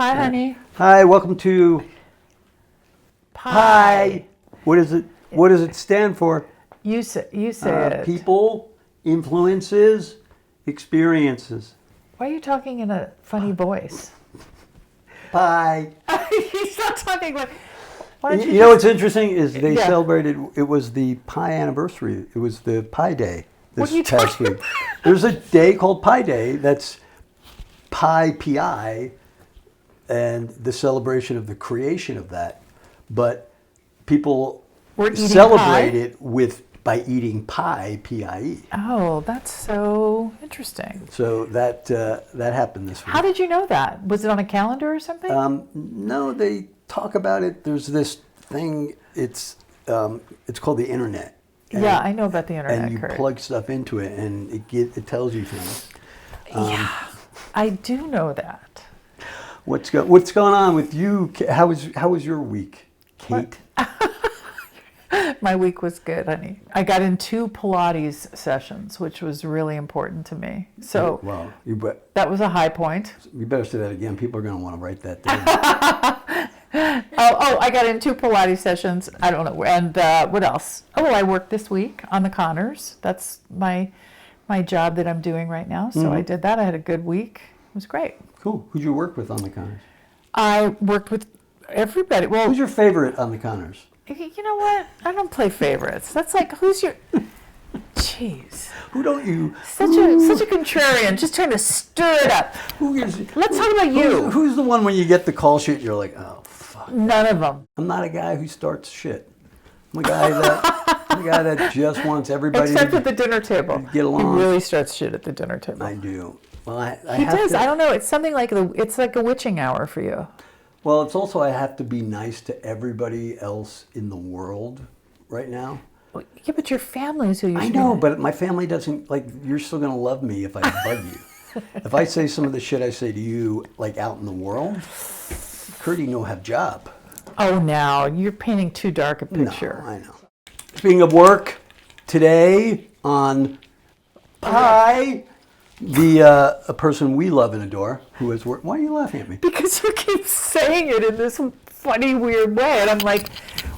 Hi, honey. Hi, welcome to Pie. What is it? What does it stand for? You say it. People, influences, experiences. Why are you talking in a funny voice? Pie. He's not talking like. Why don't You know what's interesting is they Yeah. celebrated. It was the Pie anniversary. It was the Pie Day What this are you past talking week. There's a day called Pie Day. That's Pi Pi, and the celebration of the creation of that. But people We're eating celebrate pie? it by eating pie, P-I-E. Oh, that's so interesting. So that happened this week. How did you know that? Was it on a calendar or something? No, they talk about it. There's this thing. It's called the internet. Yeah, I know about the internet. And you Kurt. plug stuff into it, and it tells you things. Yeah, I do know that. What's going on with you? How was your week, Kate? My week was good, honey. I got in 2 Pilates sessions, which was really important to me. So Well, that was a high point. you better say that again. People are going to want to write that down. Oh, I got in 2 Pilates sessions. I don't know. And what else? Oh, I worked this week on the Connors. That's my job that I'm doing right now. So I did that. I had a good week. It was great. Cool. Who'd you work with on the Connors? I worked with everybody. Well, Who's your favorite on the Connors? you know what? I don't play favorites. That's like, who's your... Jeez. Who don't you? Such a contrarian, just trying to stir it up. Who is? Let's talk about you. Who's the one when you get the call sheet? You're like, oh fuck. None of them. I'm not a guy who starts shit. I'm a guy that just wants everybody Except to at the dinner table. get along. He really starts shit at the dinner table. I do. Well, I He have does. to- I don't know. It's something like it's like a witching hour for you. Well, it's also I have to be nice to everybody else in the world right now. Yeah, but your family is who you I should know, be. but my family doesn't like. You're still gonna love me if I bug you. If I say some of the shit I say to you, like out in the world, Curdy no have job. Oh, now you're painting too dark a picture. No, I know. Speaking of work, today on Pie, a person we love and adore who has worked. Why are you laughing at me? Because you keep saying it in this funny, weird way, and I'm like,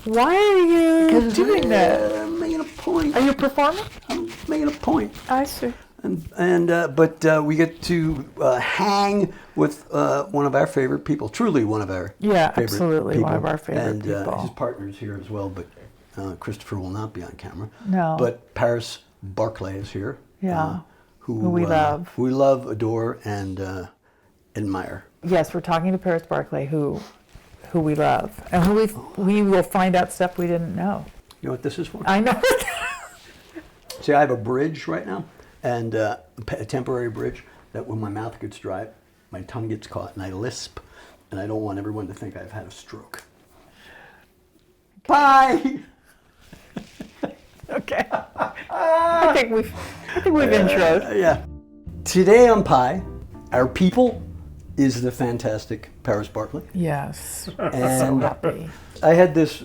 why are you doing that? I'm making a point. Are you performing? I'm making a point. I see. But we get to hang with one of our favorite people. Truly one of our Yeah, favorite absolutely, people. one of our favorite people. His partner's here as well, but Christopher will not be on camera. No. But Paris Barclay is here. Yeah. Who we love. Who we love, adore, and admire. Yes, we're talking to Paris Barclay, who we love, and who we will find out stuff we didn't know. You know what this is for? I know. See, I have a bridge right now, and a temporary bridge that when my mouth gets dry, my tongue gets caught and I lisp, and I don't want everyone to think I've had a stroke. Bye! Okay. I think we've introed. Yeah. Today on Pie, our people is the fantastic Paris Barclay. Yes. So And happy. I had this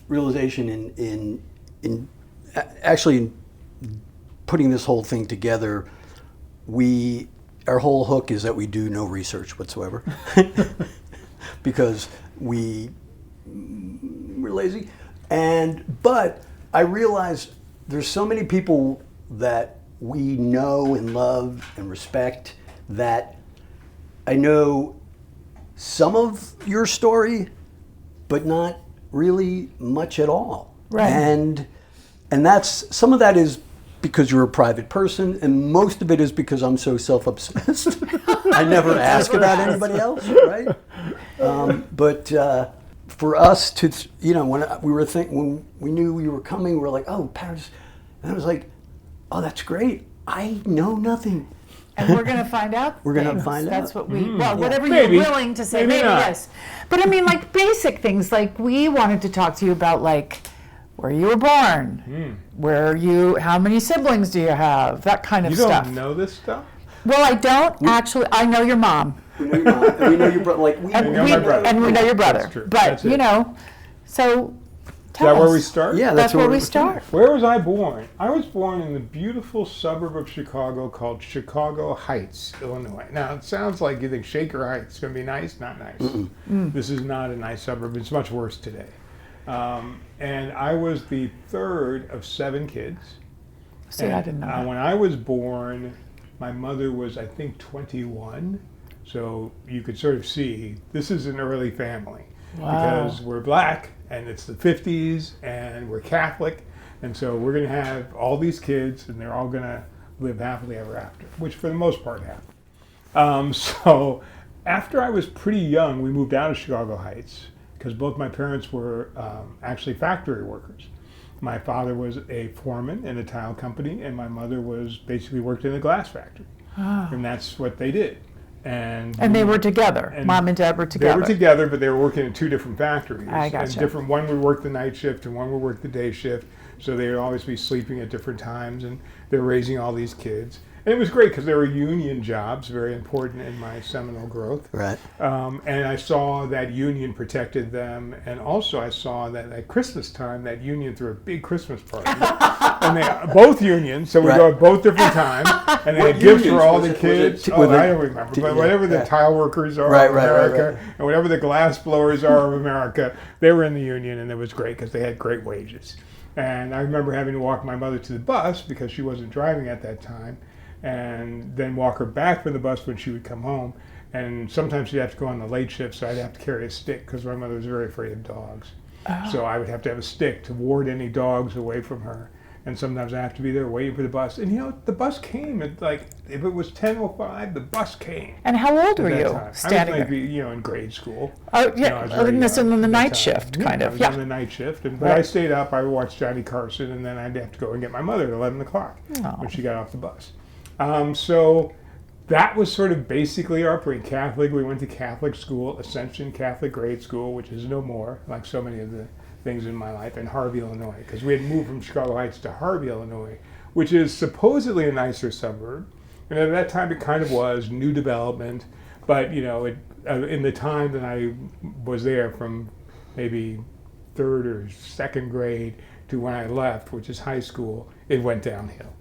realization in actually putting this whole thing together. Our whole hook is that we do no research whatsoever because we're lazy. But I realized there's so many people that we know and love and respect that I know some of your story, but not really much at all. Right. And that's some of that is because you're a private person, and most of it is because I'm so self-obsessed. I never ask about anybody else, right? But for us to, when we knew you were coming, we were like, oh, Paris, and I was like, oh, that's great. I know nothing. And we're going to find out. We're going to things. find That's out. what we, whatever Maybe. you're willing to say. Maybe not. Yes. But I mean, like basic things, like we wanted to talk to you about, like, where you were born, how many siblings do you have, that kind of You stuff. don't know this stuff? Well, I don't actually. I know your mom. We know your mom, and we know your brother. Like And know we my brother. know your brother. That's true. But, That's it. so that where we us. start? Yeah, That's where we start. Where was I born? I was born in the beautiful suburb of Chicago called Chicago Heights, Illinois. Now, it sounds like you think Shaker Heights is going to be nice. Not nice. This is not a nice suburb. It's much worse today. And I was the third of 7 kids. See, I didn't know that. When I was born, my mother was, I think, 21. So you could sort of see this is an early family. Wow. Because we're black and it's the 50s and we're Catholic. And so we're going to have all these kids and they're all going to live happily ever after, which for the most part happened. So after I was pretty young, we moved out of Chicago Heights because both my parents were actually factory workers. My father was a foreman in a tile company and my mother was basically worked in a glass factory. And that's what they did. And they were together. Mom and Dad were together. They were together, but they were working in 2 different factories. I gotcha. And one would work the night shift and one would work the day shift. So they would always be sleeping at different times and they're raising all these kids. And it was great because they were union jobs, very important in my seminal growth. Right. And I saw that union protected them. And also I saw that at Christmas time, that union threw a big Christmas party. And they both unions, so we go at both different times. And they had gifts for all the kids. I don't remember. But whatever the tile workers are of America and whatever the glass blowers are of America, they were in the union and it was great because they had great wages. And I remember having to walk my mother to the bus because she wasn't driving at that time. And then walk her back from the bus when she would come home. And sometimes she'd have to go on the late shift, so I'd have to carry a stick because my mother was very afraid of dogs. So I would have to have a stick to ward any dogs away from her. And sometimes I have to be there waiting for the bus. And the bus came at if it was 10:05, the bus came. And how old were you standing there? I was maybe, in grade school. Oh, yeah, this in the night shift, kind of. I was on the night shift. But I stayed up, I would watch Johnny Carson, and then I'd have to go and get my mother at 11 o'clock when she got off the bus. So that was sort of basically our upbringing. Catholic, we went to Catholic school, Ascension Catholic Grade School, which is no more, like so many of the things in my life, in Harvey, Illinois, because we had moved from Chicago Heights to Harvey, Illinois, which is supposedly a nicer suburb. And at that time it kind of was, new development, but in the time that I was there from maybe 3rd or 2nd grade to when I left, which is high school, it went downhill.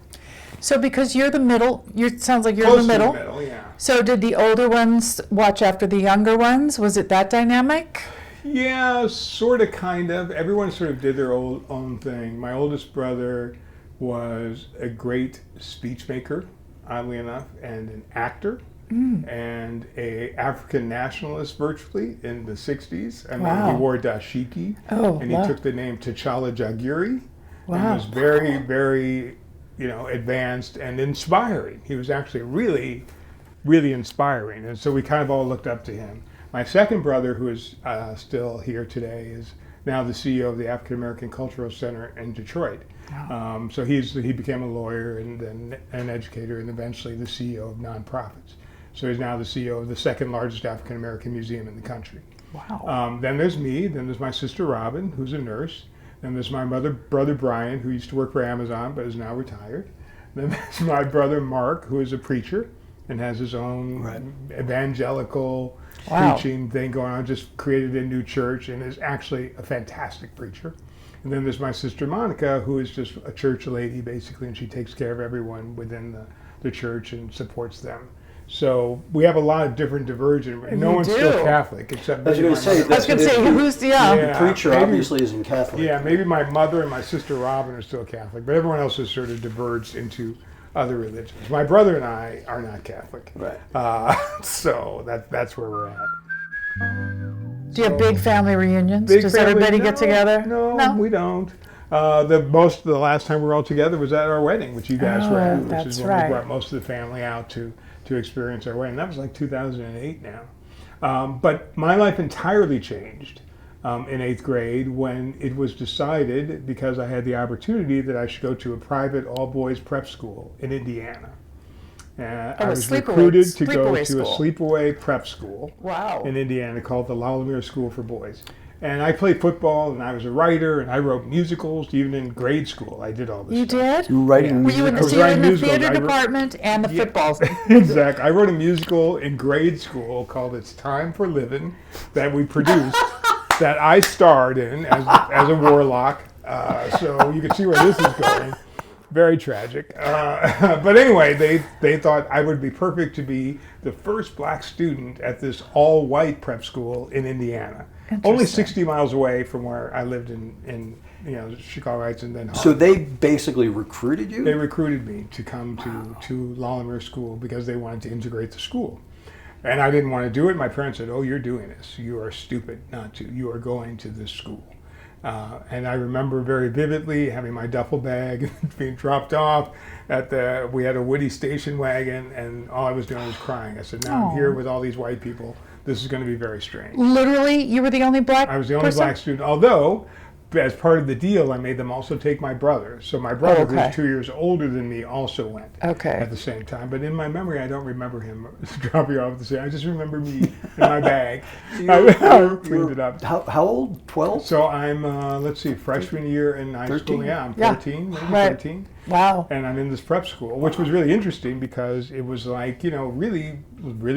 So because you're the middle, it sounds like you're Close in the middle. To the middle, yeah. So did the older ones watch after the younger ones? Was it that dynamic? Yeah, sort of, kind of. Everyone sort of did their own thing. My oldest brother was a great speech maker, oddly enough, and an actor, and a African nationalist virtually in the 60s. I mean, he wore dashiki, and he took the name T'Challa Jagiri, and was very, very advanced and inspiring. He was actually really, really inspiring. And so we kind of all looked up to him. My second brother, who is still here today, is now the CEO of the African American Cultural Center in Detroit. Wow. So he became a lawyer and then an educator and eventually the CEO of nonprofits. So he's now the CEO of the 2nd largest African American museum in the country. Wow. Then there's me. Then there's my sister Robin, who's a nurse. Then there's my brother Brian, who used to work for Amazon but is now retired. Then there's my brother Mark, who is a preacher and has his own evangelical preaching thing going on, just created a new church and is actually a fantastic preacher. And then there's my sister Monica, who is just a church lady basically, and she takes care of everyone within the church and supports them. So we have a lot of different divergent. No one's still Catholic except. I was going to say, who's the preacher obviously isn't Catholic. Yeah, maybe my mother and my sister Robin are still Catholic, but everyone else has sort of diverged into other religions. My brother and I are not Catholic, so that's where we're at. Do you have big family reunions? Does everybody get together? No, we don't. The last time we were all together was at our wedding, which you guys were at, which is when we brought most of the family out to experience our wedding. That was like 2008 now. But my life entirely changed in 8th grade when it was decided, because I had the opportunity, that I should go to a private all-boys prep school in Indiana. I was recruited to go to a sleepaway prep school in Indiana called the Lalomere School for Boys. And I played football, and I was a writer, and I wrote musicals. Even in grade school, I did all this stuff. You did? You were writing musicals? Were you in the theater department and the football? Exactly. I wrote a musical in grade school called It's Time for Living that we produced. that I starred in as a warlock. So you can see where this is going. Very tragic. But anyway, they thought I would be perfect to be the first black student at this all-white prep school in Indiana. Only 60 miles away from where I lived in Chicago Heights and then Harvard. So they basically recruited you? They recruited me to come to Lollimer School because they wanted to integrate the school. And I didn't want to do it. My parents said, "Oh, you're doing this. You are stupid not to. You are going to this school." And I remember very vividly having my duffel bag being dropped off we had a Woody station wagon, and all I was doing was crying. I said, "Now I'm here with all these white people. This is going to be very strange." Literally, you were the only black I was the only person? black student, although as part of the deal, I made them also take my brother. So my brother, who's 2 years older than me, also went at the same time. But in my memory, I don't remember him dropping off the same. I just remember me in my bag. I cleaned it up. How old? 12? So I'm, freshman year in high 13? school. Yeah, I'm 14, maybe 13. Wow. And I'm in this prep school, which was really interesting because it was like, really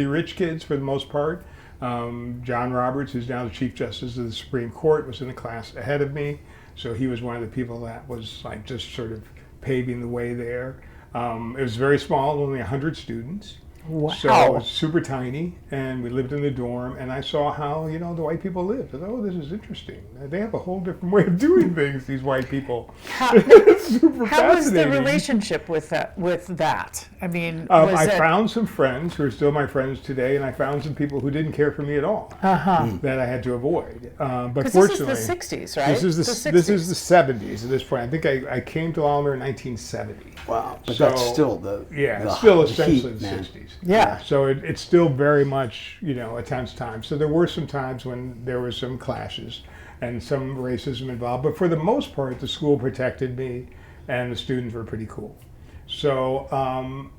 rich kids for the most part. John Roberts, who's now the Chief Justice of the Supreme Court, was in the class ahead of me. So he was one of the people that was like just sort of paving the way there. It was very small, only 100 students. Wow. So it was super tiny, and we lived in the dorm, and I saw how, the white people lived. I thought, oh, this is interesting. They have a whole different way of doing things, these white people. It's super How was the fascinating. relationship with that? I mean, I found some friends who are still my friends today, and I found some people who didn't care for me at all that I had to avoid. But fortunately, this is the 60s, right? This is the 70s at this point. I think I came to Lollimer in 1970. Wow, but So, that's still the it's still essentially heat, the man. 60s. Yeah. So it's still very much, a tense time. So there were some times when there was some clashes and some racism involved. But for the most part, the school protected me and the students were pretty cool. So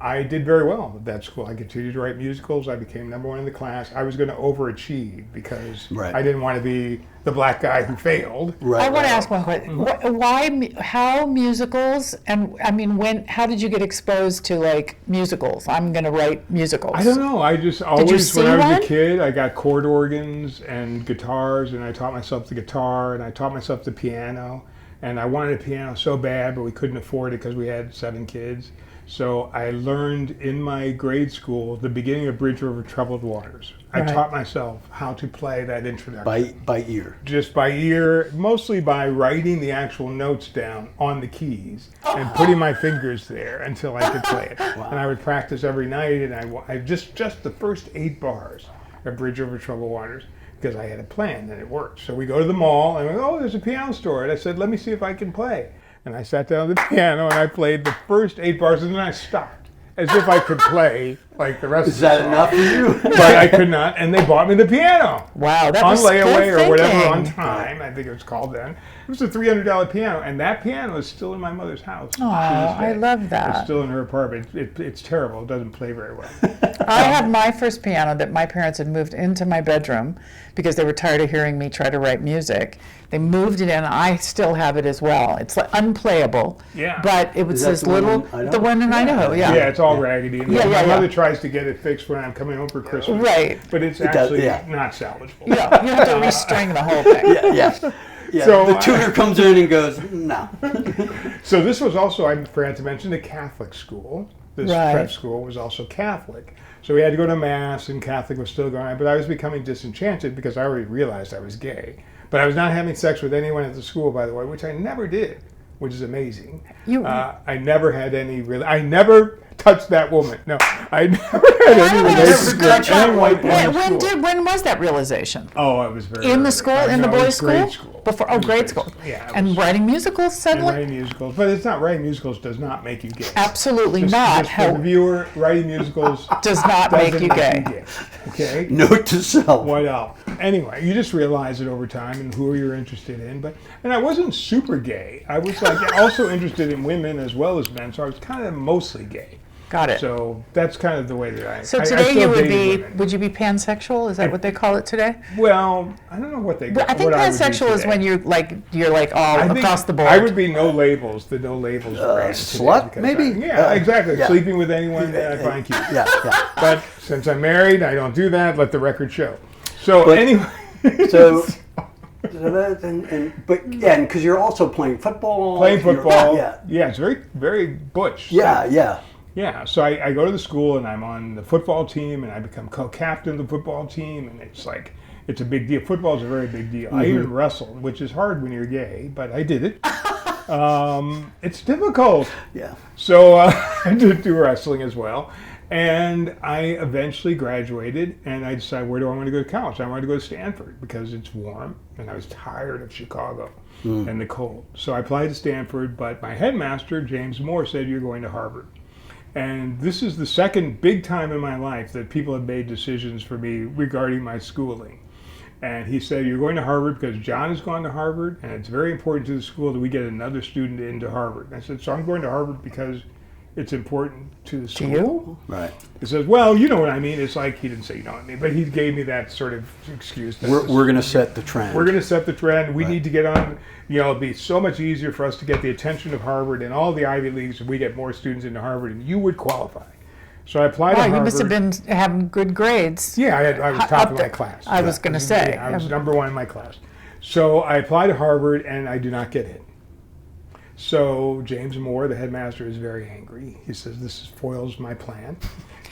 I did very well at that school. I continued to write musicals. I became #1 in the class. I was going to overachieve because I didn't want to be the black guy who failed. I want to ask one question. Why, how musicals, and I mean, how did you get exposed to like musicals? I'm going to write musicals. I don't know. I just always, see when I was one? a kid, I got chord organs and guitars, and I taught myself the guitar, and I taught myself the piano. And I wanted a piano so bad, but we couldn't afford it because we had 7 kids. So I learned in my grade school the beginning of Bridge Over Troubled Waters. I taught myself how to play that introduction. By ear. Just by ear, mostly by writing the actual notes down on the keys and putting my fingers there until I could play it. Wow. And I would practice every night, and I just the first 8 bars of Bridge Over Troubled Waters, because I had a plan and it worked. So we go to the mall and we go, oh, there's a piano store. And I said, let me see if I can play. And I sat down at the piano and I played the first 8 bars and then I stopped. As if I could play like the rest of the song. Is that enough for you? But I could not, and they bought me the piano. Wow, that on was layaway good or whatever, thinking. on time, I think it was called then. It was a $300 piano, and that piano is still in my mother's house. Oh, I love that. It's still in her apartment. It's terrible. It doesn't play very well. I have my first piano that my parents had moved into my bedroom because they were tired of hearing me try to write music. They moved it in. I still have it as well. It's like unplayable. Yeah. But it was Is that this the one little, in Idaho? the one in Idaho, yeah. Yeah, it's all raggedy. And Yeah, my yeah, mother yeah. tries to get it fixed when I'm coming home for Christmas. Right. But it's It does, actually yeah. not salvageable. Yeah, you have to restring the whole thing. Yeah. So, the tutor comes in and goes, no. So this was also, I forgot to mention, a Catholic school. This Right. prep school was also Catholic. So we had to go to Mass, and Catholic was still going on. But I was becoming disenchanted because I already realized I was gay. But I was not having sex with anyone at the school, by the way, which I never did, which is amazing. I never had any I never touched that woman. No, I never had any relationship with anyone in the school. When was that realization? Oh, I was very In the early. school, I in the know, it boys' was school? grade school. Before, It was grade school. Yeah. And writing musicals And suddenly? writing musicals, but it's not writing musicals does not make you gay. Absolutely Just not. for the viewer, writing musicals Does not make doesn't you gay. Okay. Note to self. What else? Anyway, you just realize it over time and who you're interested in. And I wasn't super gay. I was like also interested in women as well as men, so I was kind of mostly gay. Got it. So that's kind of the way that I. So I today still you would dated be, women. would you be pansexual? Is that what they call it today? Well, I don't know what they. I think what I would be pansexual is today. when you're like all I think across the board. I would be no labels, the no labels brand. today slut, because maybe? yeah, exactly. Yeah. Sleeping with anyone that I find cute. Yeah. But since I'm married, I don't do that. Let the record show. So But- anyway, So But yeah, because you're also playing football. Playing football. Yeah. Yeah, it's very, very butch. Yeah. Yeah, so I go to the school and I'm on the football team and I become co-captain of the football team, and it's like, it's a big deal. Football is a very big deal. I even wrestled, which is hard when you're gay, but I did it. It's difficult. Yeah. So I did do wrestling as well. And I eventually graduated, and I decided, where do I want to go to college? I wanted to go to Stanford because it's warm, and I was tired of Chicago and the cold. So I applied to Stanford, but my headmaster, James Moore, said, you're going to Harvard. And this is the second big time in my life that people have made decisions for me regarding my schooling. And he said, you're going to Harvard because John has gone to Harvard, and it's very important to the school that we get another student into Harvard. And I said, so I'm going to Harvard because it's important to the school. To you? Right. He says, well, you know what I mean. It's like, he didn't say you know what I mean, but he gave me that sort of excuse. That We're going to set the trend. We're going to set the trend. We Right. need to get on, it'd be so much easier for us to get the attention of Harvard and all the Ivy Leagues if we get more students into Harvard, and you would qualify. So I applied to Harvard. You must have been having good grades. Yeah, I was top of my class. I was going to say. Yeah, I was number one in my class. So I applied to Harvard, and I do not get in. So James Moore, the headmaster, is very angry. He says, this foils my plan.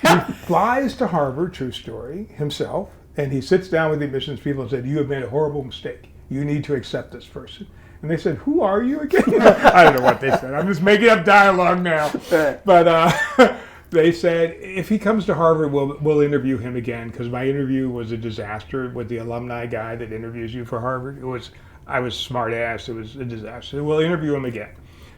He flies to Harvard, true story, himself, and he sits down with the admissions people and said, you have made a horrible mistake. You need to accept this person. And they said, who are you again? I don't know what they said. I'm just making up dialogue now. But they said, if he comes to Harvard, we'll interview him again, because my interview was a disaster with the alumni guy that interviews you for Harvard. I was smart ass. It was a disaster. We'll interview him again.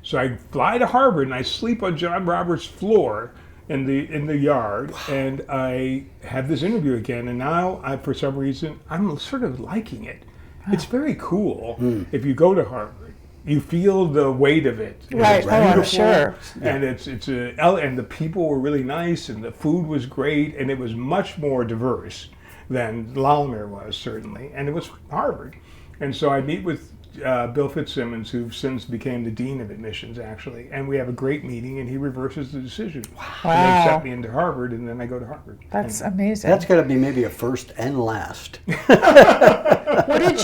So I fly to Harvard and I sleep on John Roberts' floor in the yard, and I have this interview again. And now, for some reason, I'm sort of liking it. It's very cool if you go to Harvard. You feel the weight of it. Right. It's Oh, I'm beautiful, sure. And and the people were really nice, and the food was great, and it was much more diverse than Lalmer was, certainly. And it was Harvard. And so I meet with Bill Fitzsimmons, who since became the dean of admissions, actually, and we have a great meeting, and he reverses the decision. Wow. And they accept me into Harvard, and then I go to Harvard. That's amazing. That's got to be maybe a first and last. What did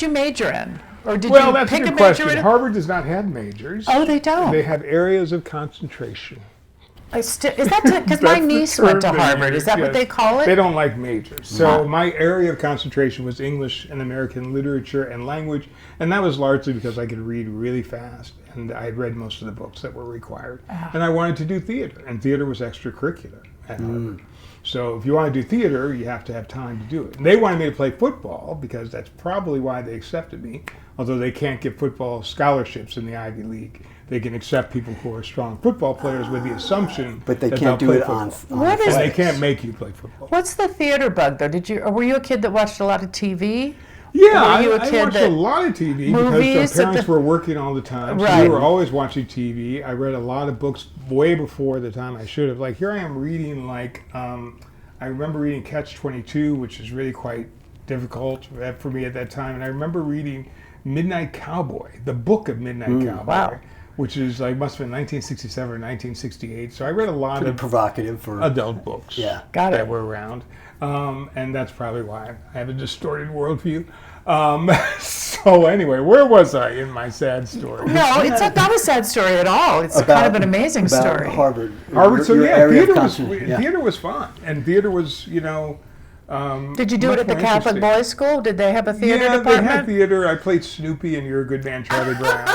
you major in? Or did Well, you that's a pick good a major question. in? Harvard does not have majors. Oh, they don't. They have areas of concentration. Is that because my That's the niece went to term they Harvard? use, Is that what yes. they call it? They don't like majors. So my area of concentration was English and American literature and language, and that was largely because I could read really fast, and I had read most of the books that were required. And I wanted to do theater, and theater was extracurricular at Harvard. So if you want to do theater, you have to have time to do it. And they wanted me to play football, because that's probably why they accepted me, although they can't give football scholarships in the Ivy League. They can accept people who are strong football players with the assumption But they that can't they'll do play it on football. What is- And they athletics. can't make you play football. What's the theater bug though? Were you a kid that watched a lot of TV? Yeah, Were you a I kid watched a that- lot of TV Movies because at our parents the- were working all the time. So Right. we were always watching TV. I read a lot of books way before the time I should have. Like here I am reading I remember reading Catch-22, which is really quite difficult for me at that time. And I remember reading Midnight Cowboy, the book of Midnight Cowboy. Wow. Which is must have been 1967 or 1968. So I read a lot Pretty of provocative for adult books Got that it. were around. And that's probably why I have a distorted worldview. So anyway, where was I in my sad story? No, it's not a sad story at all. It's kind of an amazing about story. Harvard. Harvard, so Your yeah, area of theater was, concentration. Yeah. theater was fun. And theater was, Did you do much it at the more Catholic interesting. Boys School? Did they have a theater Yeah, department? they had theater. I played Snoopy in You're a Good Man, Charlie Brown.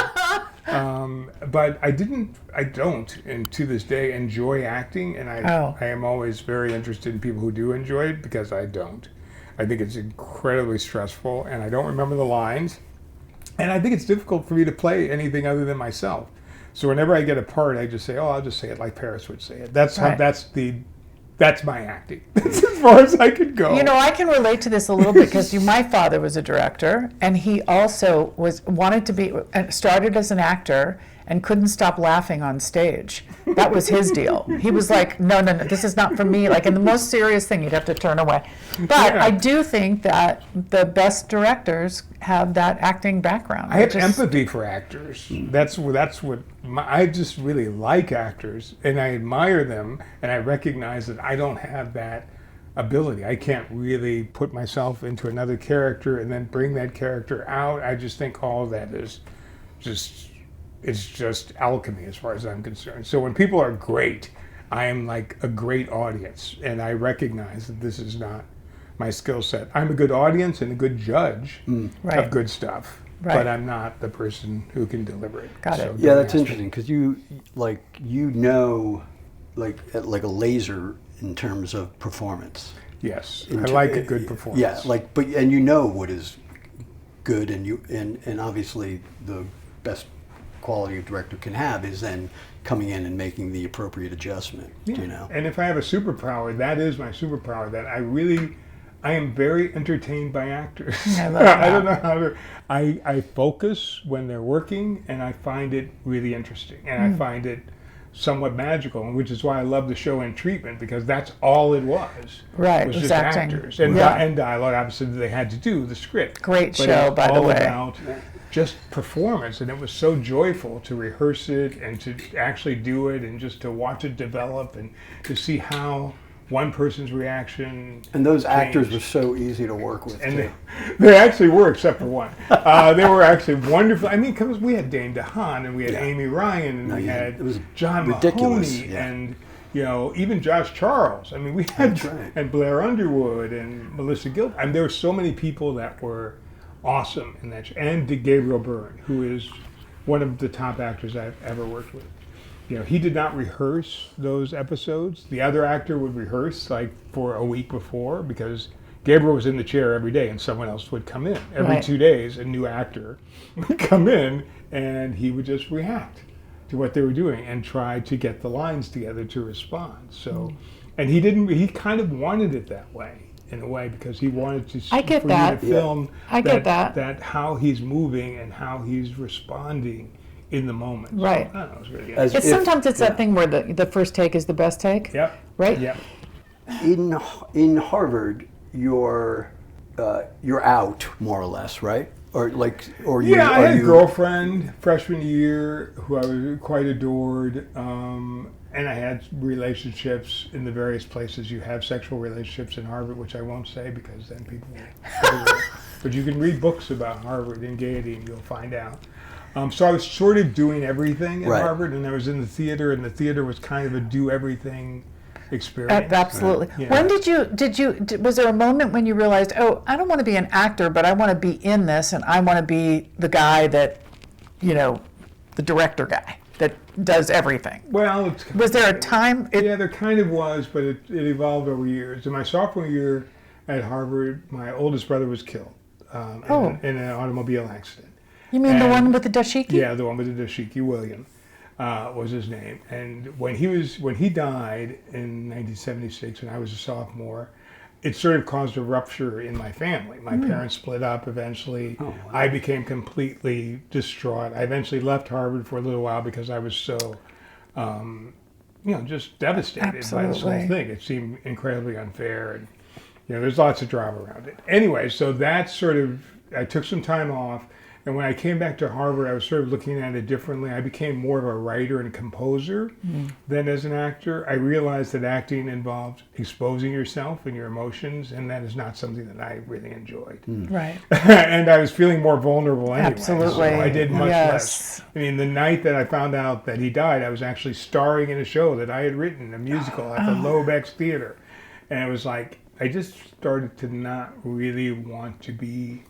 But I don't, and to this day, enjoy acting. And I am always very interested in people who do enjoy it, because I don't. I think it's incredibly stressful, and I don't remember the lines. And I think it's difficult for me to play anything other than myself. So whenever I get a part, I just say, "Oh, I'll just say it like Paris would say it." That's my acting. That's as far as I could go. I can relate to this a little bit because my father was a director, and he also started as an actor and couldn't stop laughing on stage. That was his deal. He was like, no, this is not for me. Like, in the most serious thing, you'd have to turn away. But Yeah. I do think that the best directors have that acting background. I have empathy for actors. That's what I just really like actors, and I admire them, and I recognize that I don't have that ability. I can't really put myself into another character and then bring that character out. I just think all of that is it's just alchemy as far as I'm concerned. So when people are great, I am like a great audience, and I recognize that this is not my skill set. I'm a good audience and a good judge of good stuff, but I'm not the person who can deliver it. Got it. So Yeah, don't that's ask me. interesting because you know, like a laser in terms of performance. Yes, I like a good performance. Yeah, and you know what is good, and obviously the best quality a director can have is then coming in and making the appropriate adjustment. Yeah. You know. And if I have a superpower, that is my superpower. That I am very entertained by actors. I love that. I don't know how to. I focus when they're working, and I find it really interesting, and I find it somewhat magical, which is why I love the show In Treatment, because that's all it was. Right, was it was just acting. actors and, Yeah. and dialogue. Obviously, they had to do the script. Great But show, it's by the all way. about just performance, and it was so joyful to rehearse it and to actually do it, and just to watch it develop and to see how one person's reaction. And those actors changed. were so easy to work with. And too. they actually were, except for one. They were actually wonderful. I mean, because we had Dane DeHaan, and we had Amy Ryan, and No, we you- had it was John ridiculous, Mahoney, yeah. and even Josh Charles. I mean, we had That's right. and Blair Underwood and Melissa Gilbert. I mean, there were so many people that were awesome in that show. And Gabriel Byrne, who is one of the top actors I've ever worked with. He did not rehearse those episodes. The other actor would rehearse like for a week before, because Gabriel was in the chair every day and someone else would come in. Every Right. 2 days, a new actor would come in and he would just react to what they were doing and try to get the lines together to respond. So, and he kind of wanted it that way, in a way, because he wanted to I get for that. you to film I get that. that how he's moving and how he's responding in the moment. So, Right. I don't know, it was really good. As It's if- sometimes it's yeah. that thing where the first take is the best take. Yep. Right? Yep. In Harvard, you're out more or less, right? Or you Yeah, I are had a you girlfriend freshman year who I was quite adored, and I had relationships in the various places. You have sexual relationships in Harvard, which I won't say because then people will. But you can read books about Harvard and Gaiety, and you'll find out. So I was sort of doing everything at Right. Harvard, and I was in the theater, and the theater was kind of a do everything experience. Absolutely. Yeah. When was there a moment when you realized, oh, I don't want to be an actor, but I want to be in this, and I want to be the guy that, the director guy that does everything? Well, Was there a time? Yeah, there kind of was, but it evolved over years. In my sophomore year at Harvard, my oldest brother was killed in an automobile accident. You mean the and- one with the dashiki? Yeah, the one with the dashiki, William, was his name. And when he died in 1976, and I was a sophomore, it sort of caused a rupture in my family. My parents split up eventually. wow. I became completely distraught. I eventually left Harvard for a little while because I was so, just devastated by this whole Absolutely. thing. It seemed incredibly unfair, and there's lots of drama around it. Anyway, so that I took some time off. And when I came back to Harvard, I was sort of looking at it differently. I became more of a writer and composer than as an actor. I realized that acting involved exposing yourself and your emotions, and that is not something that I really enjoyed. Right. And I was feeling more vulnerable anyway. Absolutely. So I did much Yes. less. I mean, the night that I found out that he died, I was actually starring in a show that I had written, a musical at the Lobex Theater. And it was like, I just started to not really want to be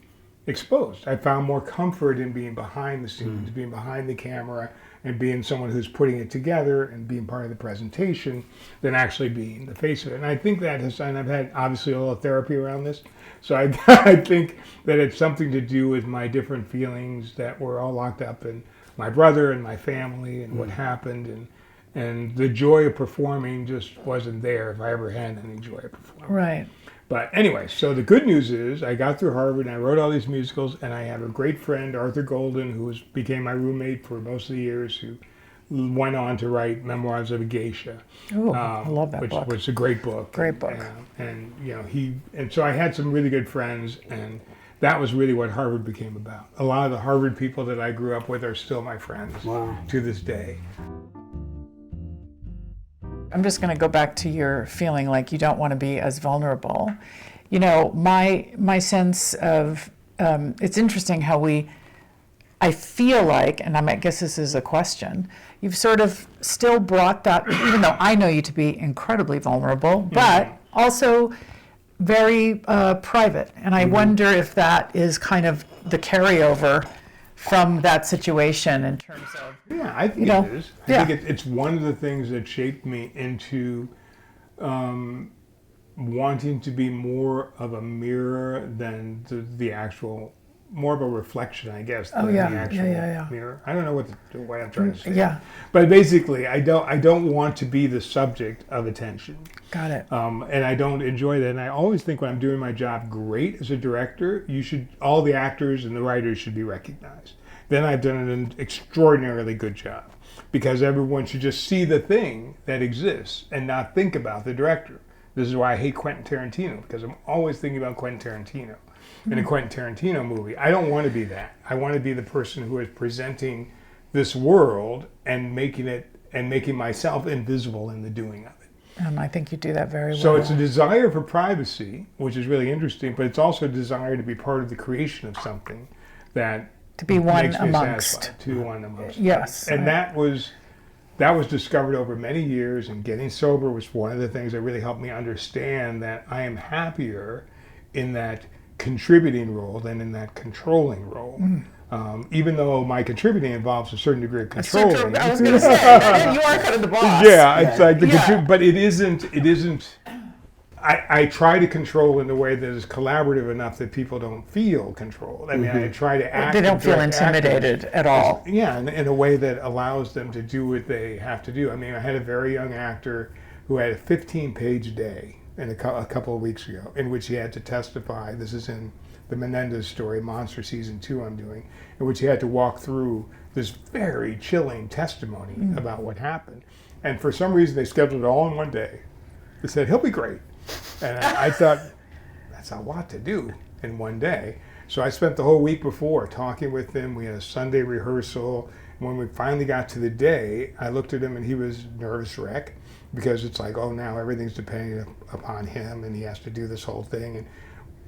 exposed. I found more comfort in being behind the scenes, being behind the camera, and being someone who's putting it together and being part of the presentation than actually being the face of it. And I think that and I've had obviously a little therapy around this, so I think that it's something to do with my different feelings that were all locked up in my brother and my family and what happened, and the joy of performing just wasn't there if I ever had any joy of performing. Right. But anyway, so the good news is I got through Harvard and I wrote all these musicals, and I have a great friend, Arthur Golden, who became my roommate for most of the years, who went on to write Memoirs of a Geisha. Oh, I love that which book. was a great book. Great book. And so I had some really good friends, and that was really what Harvard became about. A lot of the Harvard people that I grew up with are still my friends Wow. to this day. I'm just going to go back to your feeling like you don't want to be as vulnerable. You know, my sense of, it's interesting how I feel like, and I guess this is a question, you've sort of still brought that, even though I know you to be incredibly vulnerable, but also very private. And I wonder if that is kind of the carryover from that situation in terms of, Yeah, I think it is. I think it's one of the things that shaped me into wanting to be more of a mirror than the actual, more of a reflection, I guess, than the actual mirror. I don't know what the way I'm trying to say. Yeah. But basically, I don't want to be the subject of attention. Got it. And I don't enjoy that. And I always think when I'm doing my job great as a director, all the actors and the writers should be recognized. Then I've done an extraordinarily good job, because everyone should just see the thing that exists and not think about the director. This is why I hate Quentin Tarantino, because I'm always thinking about Quentin Tarantino. In a Quentin Tarantino movie, I don't want to be that. I want to be the person who is presenting this world and making myself invisible in the doing of it. I think you do that very well. So it's a desire for privacy, which is really interesting, but it's also a desire to be part of the creation of something that to be one makes me amongst. satisfied, to one amongst. Yes. And that was discovered over many years, and getting sober was one of the things that really helped me understand that I am happier in that contributing role than in that controlling role. Even though my contributing involves a certain degree of controlling. I was going to say, you are kind of the boss. Yeah, it's like but it isn't. I try to control in a way that is collaborative enough that people don't feel controlled. I mean, I try to act. They don't feel intimidated at all. Yeah, in a way that allows them to do what they have to do. I mean, I had a very young actor who had a 15-page day a couple of weeks ago, in which he had to testify. This is in the Menendez story, Monster Season 2 I'm doing, in which he had to walk through this very chilling testimony about what happened. And for some reason, they scheduled it all in one day. They said, he'll be great. And I thought, that's a lot to do in one day. So I spent the whole week before talking with him. We had a Sunday rehearsal. When we finally got to the day, I looked at him and he was nervous wreck, because it's like, oh, now everything's depending upon him and he has to do this whole thing. And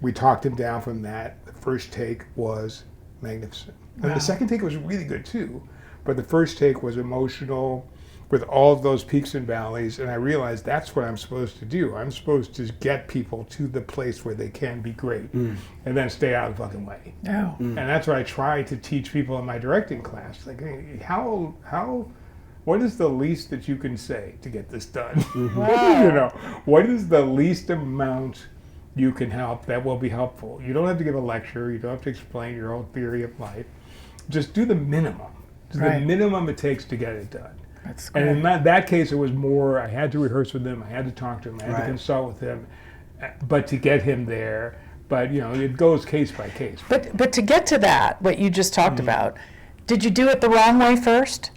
we talked him down from that. The first take was magnificent. And the second take was really good too. But the first take was emotional, with all of those peaks and valleys, and I realized that's what I'm supposed to do. I'm supposed to get people to the place where they can be great, and then stay out of the fucking way. Oh. And that's what I try to teach people in my directing class. Like, hey, what is the least that you can say to get this done? Wow. You know, what is the least amount you can help that will be helpful? You don't have to give a lecture. You don't have to explain your own theory of life. Just do the minimum. Do the minimum it takes to get it done. That's great. And in that case, it was more, I had to rehearse with him, I had to talk to him, I had to consult with him, but to get him there. But, you know, it goes case by case. But to get to that, what you just talked about, did you do it the wrong way first?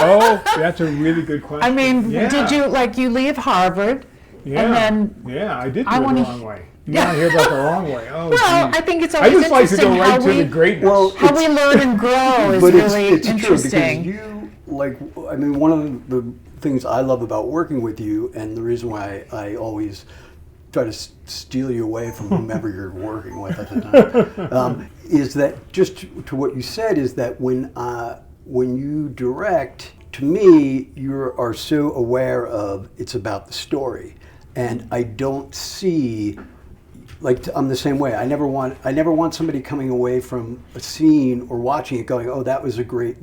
Oh, that's a really good question. I mean, did you, like, you leave Harvard, and then... Yeah, I did do it the wrong way. You want to hear about the wrong way. Oh, well, geez. I think it's I always just like to interesting go right how to we, the greatness. Well, how we learn and grow is but really it's interesting. True, because I mean, one of the things I love about working with you, and the reason why I always try to steal you away from whomever you're working with at the time, is that just to what you said, is that when you direct, to me, you are so aware of it's about the story, and I don't see. I'm the same way. I never want somebody coming away from a scene or watching it going, oh, that was great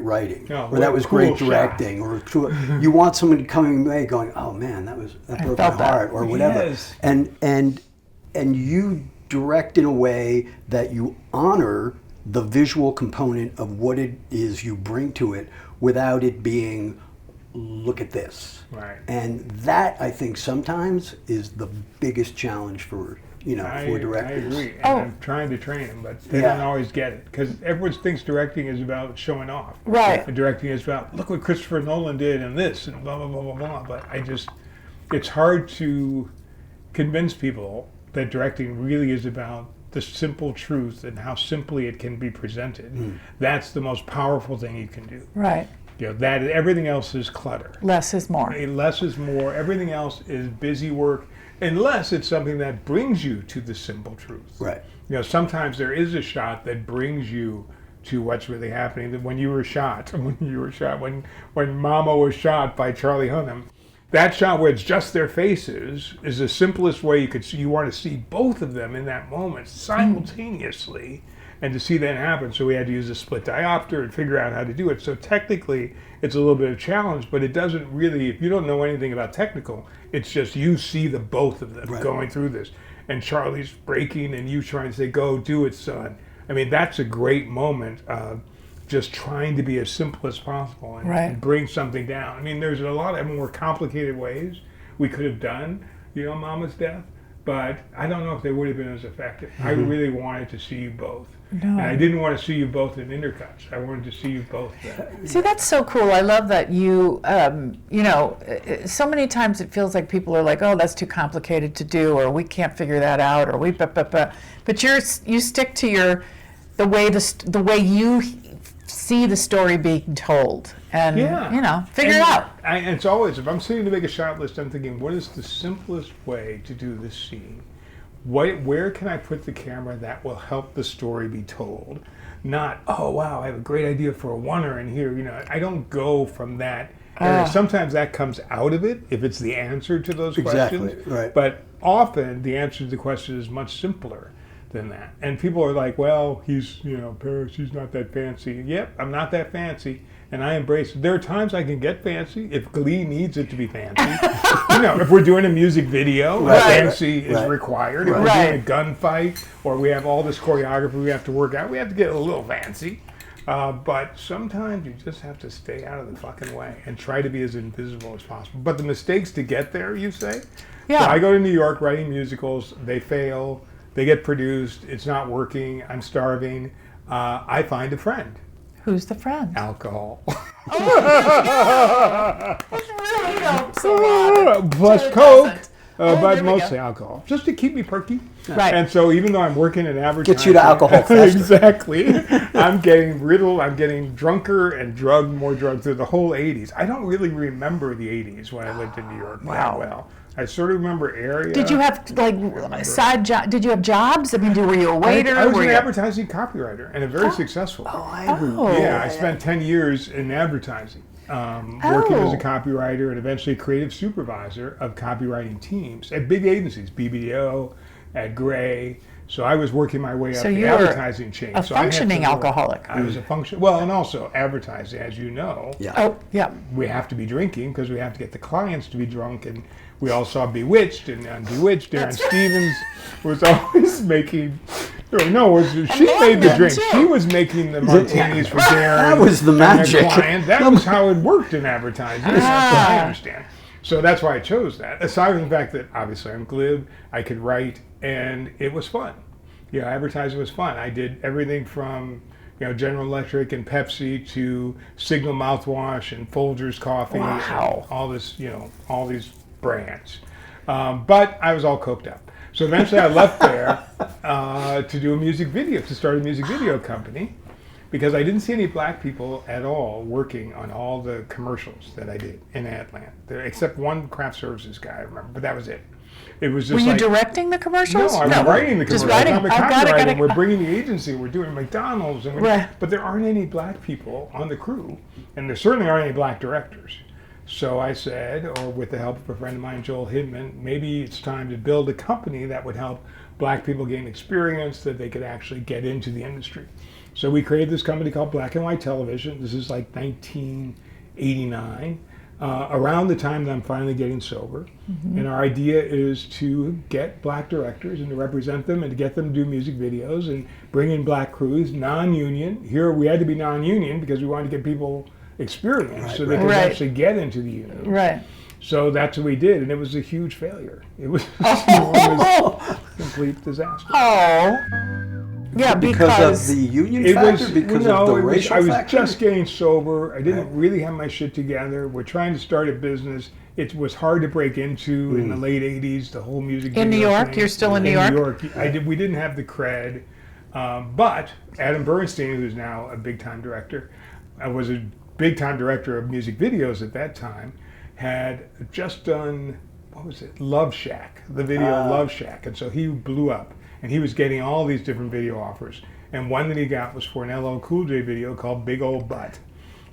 writing, or that was great directing, or you want somebody coming away going, oh man, that broke my heart, or whatever. Yes. And you direct in a way that you honor the visual component of what it is you bring to it, without it being, look at this. Right. And that, I think, sometimes is the biggest challenge for directors. I agree. And I'm trying to train them, but they don't always get it. Because everyone thinks directing is about showing off. Right. And directing is about, look what Christopher Nolan did in this, and blah, blah, blah, blah, blah. But it's hard to convince people that directing really is about the simple truth and how simply it can be presented. That's the most powerful thing you can do. Right. that everything else is clutter. Less is more. Less is more. Everything else is busy work, unless it's something that brings you to the simple truth. Right. Sometimes there is a shot that brings you to what's really happening. That when Mama was shot by Charlie Hunnam, that shot where it's just their faces is the simplest way you could see. You want to see both of them in that moment simultaneously, and to see that happen. So we had to use a split diopter and figure out how to do it. So technically, it's a little bit of a challenge, but it doesn't really, if you don't know anything about technical, it's just you see the both of them going through this. And Charlie's breaking and you trying to say, go do it, son. I mean, that's a great moment of just trying to be as simple as possible and bring something down. I mean, there's a lot of more complicated ways we could have done, Mama's death, but I don't know if they would have been as effective. I really wanted to see you both. No. And I didn't want to see you both in intercuts. I wanted to see you both there. See, that's so cool. I love that you, so many times it feels like people are like, oh, that's too complicated to do, or we can't figure that out, or but you stick to the way you see the story being told, and figure it out. And it's always, if I'm sitting to make a shot list, I'm thinking, what is the simplest way to do this scene? Where can I put the camera that will help the story be told? Not, oh wow, I have a great idea for a oneer in here. I don't go from that area. Sometimes that comes out of it if it's the answer to those questions. Right. But often the answer to the question is much simpler than that. And people are like, well, he's, Paris, he's not that fancy. Yep, I'm not that fancy. And I embrace it. There are times I can get fancy if Glee needs it to be fancy. If we're doing a music video, fancy is required. If we're doing a gunfight or we have all this choreography we have to work out, we have to get a little fancy. But sometimes you just have to stay out of the fucking way and try to be as invisible as possible. But the mistakes to get there, you say? Yeah. So I go to New York writing musicals. They fail. They get produced. It's not working. I'm starving. I find a friend. Who's the friend? Alcohol. It really helps a lot. Plus Coke, but mostly alcohol. Just to keep me perky. Right. And so even though I'm working in advertising. Gets you to alcohol faster. Exactly. I'm getting riddled. I'm getting drunker and more drugged through the whole 80s. I don't really remember the 80s when I lived in New York that well. I sort of remember area. Did you have side job? Did you have jobs? I mean, were you a waiter? I was an advertising copywriter and a very successful. I spent 10 years in advertising, working as a copywriter and eventually creative supervisor of copywriting teams at big agencies, BBDO, at Gray. So I was working my way up the advertising chain. A functioning alcoholic. I was a and also advertising, as you know. Yeah. Oh, yeah. We have to be drinking because we have to get the clients to be drunk, and we all saw Bewitched, and on Bewitched, Darren Stevens was always making. She made the drinks. She was making the martinis for Darren. That was the magic. That was how it worked in advertising. I understand. So that's why I chose that. Aside from the fact that obviously I'm glib, I could write, and it was fun. Advertising was fun. I did everything from General Electric and Pepsi to Signal mouthwash and Folgers coffee. Wow. And all these brands. But I was all coked up. So eventually I left there to do a music video, to start a music video company, because I didn't see any black people at all working on all the commercials that I did in Atlanta, except one craft services guy, I remember, but that was it. It was just Were you directing the commercials? No, I was writing the commercials. Just writing. I'm a copywriter. We're bringing the agency. We're doing McDonald's. But there aren't any black people on the crew, and there certainly aren't any black directors. So I said, or with the help of a friend of mine, Joel Hidman, maybe it's time to build a company that would help black people gain experience, that they could actually get into the industry. So we created this company called Black and White Television. This is like 1989, around the time that I'm finally getting sober. Mm-hmm. And our idea is to get black directors and to represent them and to get them to do music videos and bring in black crews, non-union. Here we had to be non-union because we wanted to get people experience so they could actually get into the union. Right. So that's what we did, and it was a huge failure. It was a complete disaster. Oh. Yeah, because of the union factor? Because of the racial factor? I was just getting sober. I didn't really have my shit together. We're trying to start a business. It was hard to break into in the late 80s, the whole music in New York? You're still in New York? We didn't have the cred. But Adam Bernstein, who's now a big-time director, was a big time director of music videos at that time, had just done, what was it, Love Shack, the video Love Shack. And so he blew up, and he was getting all these different video offers. And one that he got was for an LL Cool J video called Big Old Butt.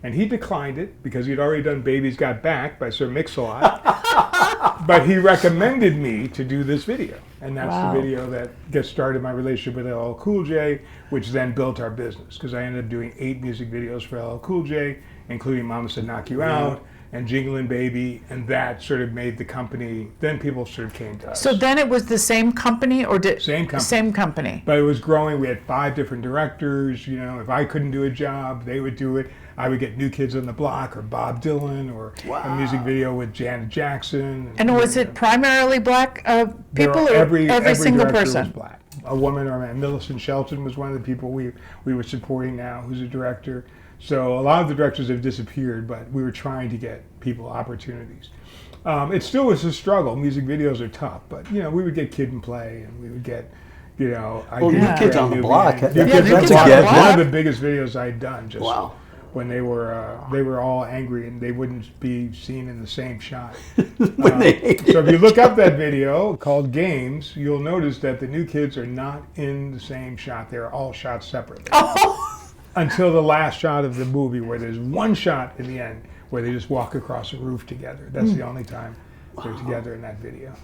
And he declined it because he'd already done Baby's Got Back by Sir Mix-a-Lot. But he recommended me to do this video. And that's the video that gets started my relationship with LL Cool J, which then built our business. Because I ended up doing 8 music videos for LL Cool J, including Mama Said Knock You Out, and Jinglin' Baby, and that sort of made the company, then people sort of came to us. So then it was the same company, or did... Same company. Same company. But it was growing. We had 5 different directors. You know, if I couldn't do a job, they would do it. I would get New Kids on the Block, or Bob Dylan, or a music video with Janet Jackson. And was it primarily black people, or every single person? Was black. A woman or a man. Millicent Shelton was one of the people we were supporting now, who's a director. So a lot of the directors have disappeared, but we were trying to get people opportunities. It still was a struggle. Music videos are tough, but you know, we would get Kid and Play, and we would get, you know, New Kids on the Block. New Kids on the Block. One of the biggest videos I'd done. Just when they were all angry and they wouldn't be seen in the same shot. So if you look up that video called Games, you'll notice that the New Kids are not in the same shot. They're all shot separately. Until the last shot of the movie, where there's one shot in the end where they just walk across a roof together. That's the only time they're together in that video.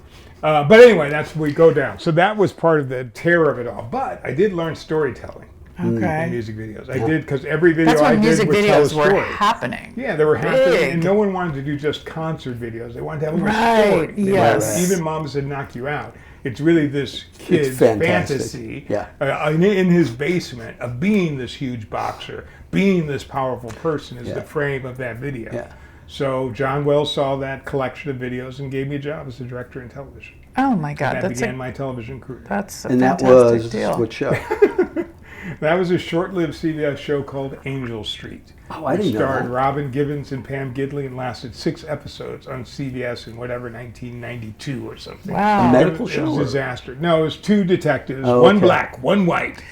But anyway, that's where we go down. So that was part of the terror of it all. But I did learn storytelling in music videos. I did, because every video I did would tell a story. Were happening. Yeah, they were happening, and no one wanted to do just concert videos. They wanted to have a little story. Yes. Even Mama Said Knock You Out. It's really this kid's fantasy in his basement of being this huge boxer, being this powerful person is the frame of that video. Yeah. So John Wells saw that collection of videos and gave me a job as a director in television. Oh my God, And that began my television career. That's a And that fantastic was deal. what show? That was a short-lived CBS show called Angel Street. Oh, I didn't know starred that. Robin Givens and Pam Gidley and lasted 6 episodes on CBS in whatever 1992 or something. Wow. A medical It show? was a or- disaster. No, it was 2 detectives, Oh, one okay. black, one white,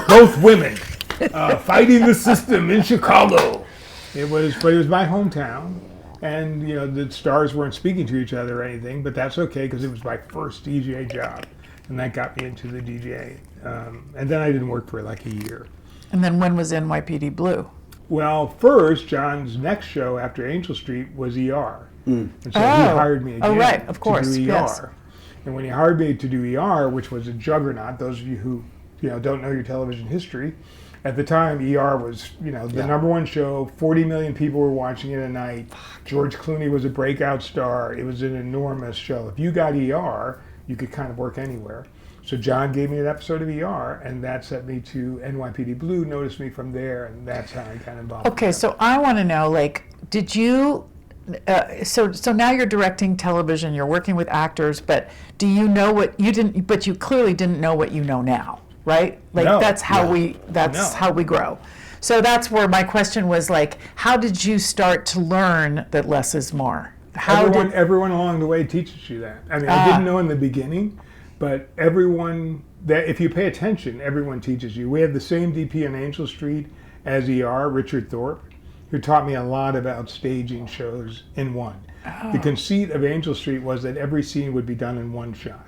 both women, fighting the system in Chicago. But it was my hometown, and you know the stars weren't speaking to each other or anything, but that's okay because it was my first DJ job, and that got me into the DJ. And then I didn't work for like a year. And then when was NYPD Blue? Well, first, John's next show after Angel Street was ER. And so he hired me again course, to do ER. yes. And when he hired me to do ER, which was a juggernaut, those of you who don't know your television history, at the time ER was the number 1 show. 40 million people were watching it a night. George Clooney was a breakout star. It was an enormous show. If you got ER, you could kind of work anywhere. So John gave me an episode of ER, and that sent me to NYPD Blue, noticed me from there, and that's how I got involved. Okay, so I want to know, like, did you, so now you're directing television, you're working with actors, but do you know what you didn't, but you clearly didn't know what you know now, right? Like, No. that's how we grow. So that's where my question was, like, how did you start to learn that less is more? Everyone along the way teaches you that. I mean, I didn't know in the beginning, but everyone, that if you pay attention, everyone teaches you. We had the same DP on Angel Street as ER, Richard Thorpe, who taught me a lot about staging shows in one. The conceit of Angel Street was that every scene would be done in one shot.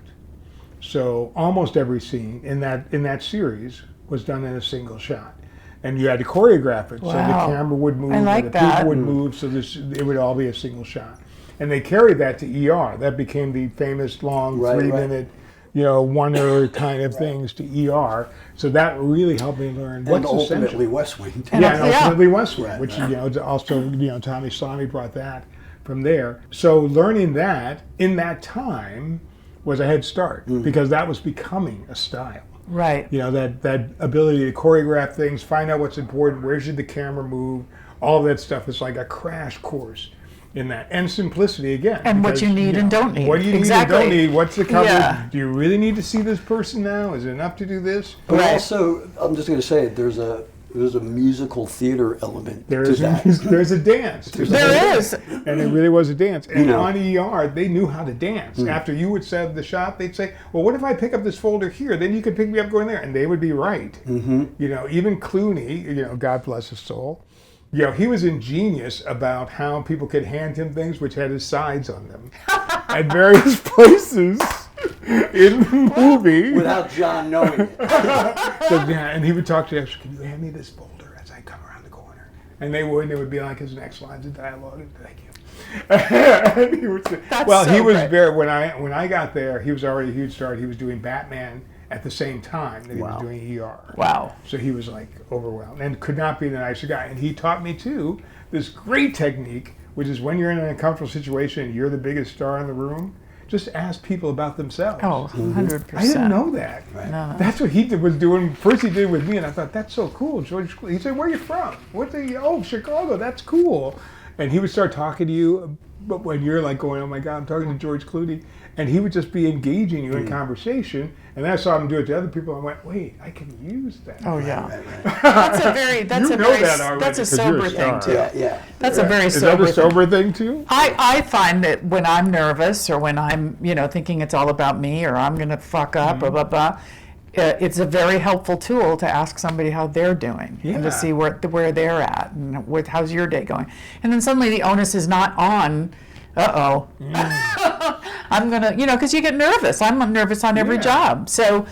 So almost every scene in that series was done in a single shot. And you had to choreograph it, so the camera would move, and the people would move, so it would all be a single shot. And they carried that to ER. That became the famous long 3-minute, one-er kind of things to ER. So that really helped me learn what's essential. Ultimately West Wing. And ultimately West Wing, which also Tommy Salami brought that from there. So learning that in that time was a head start because that was becoming a style. Right. That ability to choreograph things, find out what's important, where should the camera move, all of that stuff is like a crash course in that. And simplicity again. And what you need and don't need. What do you need and don't need? What's the cover? Yeah. Do you really need to see this person now? Is it enough to do this? But also, I'm just going to say, there's a musical theater element to that. There's a dance. There is. And it really was a dance. And on ER, they knew how to dance. After you would set the shot, they'd say, well, what if I pick up this folder here? Then you could pick me up going there. And they would be right. Even Clooney, God bless his soul, You know, he was ingenious about how people could hand him things which had his sides on them at various places in the movie. Without John knowing it. So, yeah, and he would talk to us, can you hand me this folder as I come around the corner? And they would, and it would be like his next lines of dialogue. And thank you. And he would say, That's well, so he was great. very, when I got there, he was already a huge star. He was doing Batman at the same time that he was Wow. doing ER. Wow. So he was like overwhelmed and could not be the nicer guy. And he taught me too this great technique, which is when you're in an uncomfortable situation and you're the biggest star in the room, just ask people about themselves. Oh, 100%. I didn't know that. No. That's what he was doing. First he did with me, and I thought, that's so cool. George, he said, where are you from? Oh, Chicago, that's cool. And he would start talking to you, but when you're like going, oh my God, I'm talking to George Clooney, and he would just be engaging you in conversation. And then I saw him do it to other people, and I went, wait, I can use that. Oh, yeah. Right. That's You a know very, that already, that's a 'cause you're sober a thing star. too. Yeah. That's a very Is that sober a thing. sober thing too? I find that when I'm nervous or when I'm, thinking it's all about me or I'm going to fuck up, blah, blah, blah, it's a very helpful tool to ask somebody how they're doing and Yeah. to see where they're at and how's your day going. And then suddenly the onus is not on, I'm going to, because you get nervous. I'm nervous on every Yeah. job. So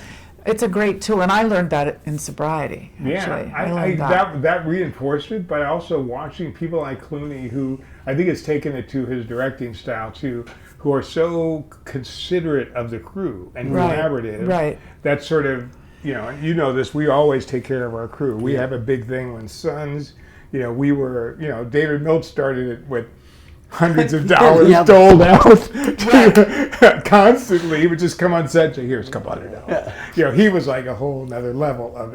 it's a great tool. And I learned that in sobriety, actually. Yeah, I learned that reinforced it, but also watching people like Clooney, who I think has taken it to his directing style too, who are so considerate of the crew and Right, collaborative. right. That sort of, and you know this, we always take care of our crew. We have a big thing when Sons, we were, David Milch started it with hundreds of dollars Yeah. doled out constantly. He would just come on set and say, here's a couple $100. He was like a whole nother level of,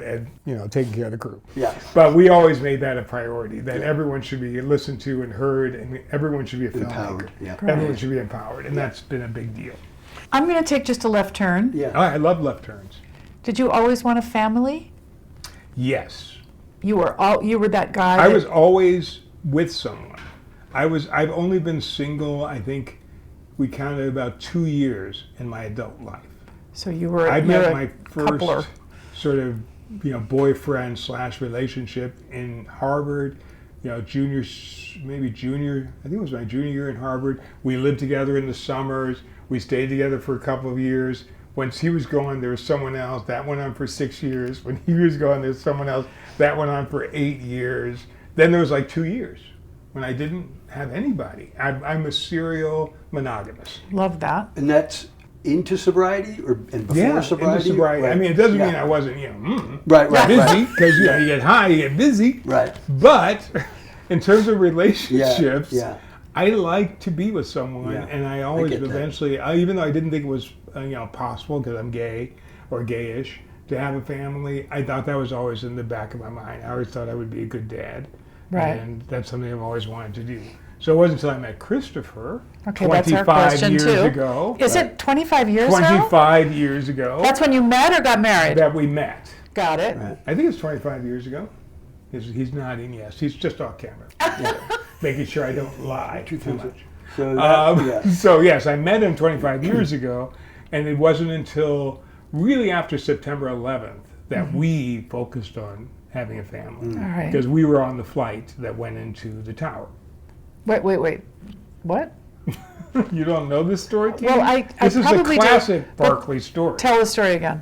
taking care of the crew. Yeah. But we always made that a priority, that everyone should be listened to and heard, and everyone should be a filmmaker. Empowered. Yeah. Everyone should be empowered, and that's been a big deal. I'm going to take just a left turn. Yeah. Oh, I love left turns. Did you always want a family? Yes. You were that guy. I that- was always with someone. I've only been single, I think we counted about 2 years in my adult life. So you were. I you're met a my coupler. first sort of, boyfriend / relationship in Harvard, junior, I think it was my junior year in Harvard. We lived together in the summers. We stayed together for a couple of years. Once he was gone, there was someone else. That went on for 6 years. When he was gone, there was someone else. That went on for 8 years. Then there was like 2 years when I didn't have anybody. I'm a serial monogamous. Love that. And that's into sobriety and before sobriety? into sobriety. Right. I mean, it doesn't Yeah. mean I wasn't, Right. busy, because you get high, you get busy. Right. But in terms of relationships, Yeah. I like to be with someone, Yeah. and I always get that. eventually, even though I didn't think it was possible because I'm gay or gayish to have a family, I thought that was always in the back of my mind. I always thought I would be a good dad, Right. and that's something I've always wanted to do. So it wasn't until I met Christopher Okay, that's our 25 question years too. ago. Is it 25 years now? 25 years ago That's when you met or got married? that we met. Got it. Right. I think it's 25 years ago. He's nodding yes. He's just off camera. Making sure I don't lie too much. So, that, So yes, I met him 25 years ago, and it wasn't until really after September 11th that we focused on having a family. All right. Because we were on the flight that went into the tower. Wait. What? You don't know this story, Katie? Well, I This is a probably do, classic but Barclay story. Tell the story again.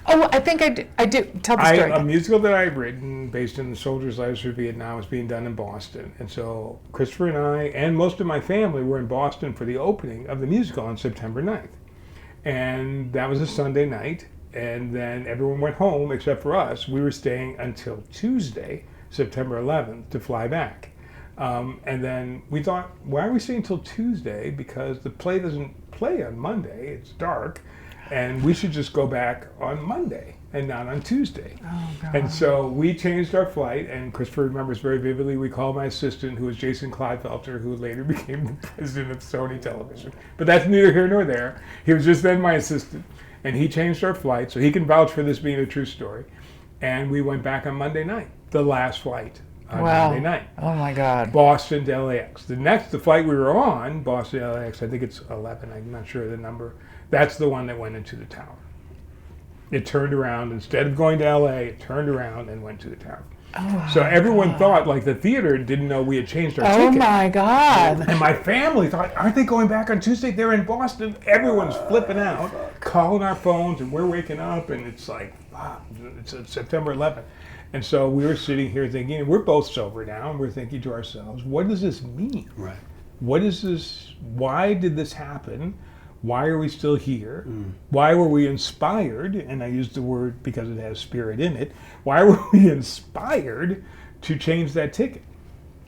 Oh, I think I do. Tell the story A again. musical that I've written based in the soldiers' lives for Vietnam was being done in Boston. And so Christopher and I and most of my family were in Boston for the opening of the musical on September 9th. And that was a Sunday night. And then everyone went home except for us. We were staying until Tuesday, September 11th, to fly back. And then we thought, why are we staying until Tuesday? Because the play doesn't play on Monday. It's dark. And we should just go back on Monday and not on Tuesday. Oh, God. And so we changed our flight, and Christopher remembers very vividly, we called my assistant, who was Jason Clodfelter, who later became the president of Sony Television. But that's neither here nor there. He was just then my assistant, and he changed our flight, so he can vouch for this being a true story. And we went back on Monday night, the last flight on Wow. Monday night. Oh my God. Boston to LAX. The flight we were on, Boston to LAX, I think it's 11, I'm not sure of the number, that's the one that went into the tower. It turned around. Instead of going to L.A., it turned around and went to the tower. Oh, So everyone thought, like the theater didn't know we had changed our oh ticket. my God. And my family thought, aren't they going back on Tuesday? They're in Boston. Everyone's flipping out, calling our phones, and we're waking up, and it's like, wow, it's September 11th. And so we were sitting here thinking, and we're both sober now, and we're thinking to ourselves, what does this mean? Right. What is this? Why did this happen? Why are we still here? Why were we inspired? And I use the word because it has spirit in it. Why were we inspired to change that ticket?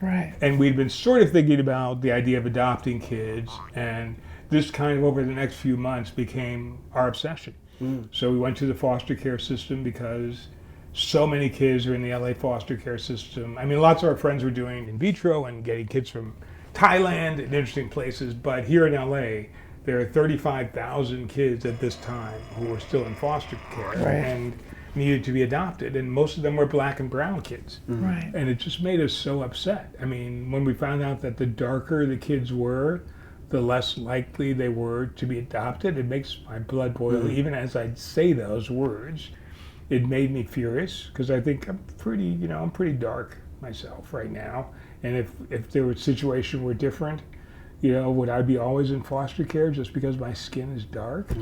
Right. And we'd been sort of thinking about the idea of adopting kids, and this kind of over the next few months became our obsession. So we went to the foster care system because so many kids are in the LA foster care system. I mean, lots of our friends were doing in vitro and getting kids from Thailand and interesting places, but here in LA, there are 35,000 kids at this time who were still in foster care and needed to be adopted, and most of them were black and brown kids. Right. And it just made us so upset. I mean, when we found out that the darker the kids were, the less likely they were to be adopted, it makes my blood boil even as I say those words. It made me furious because I think I'm pretty dark myself right now. And if the situation were different, would I be always in foster care just because my skin is dark?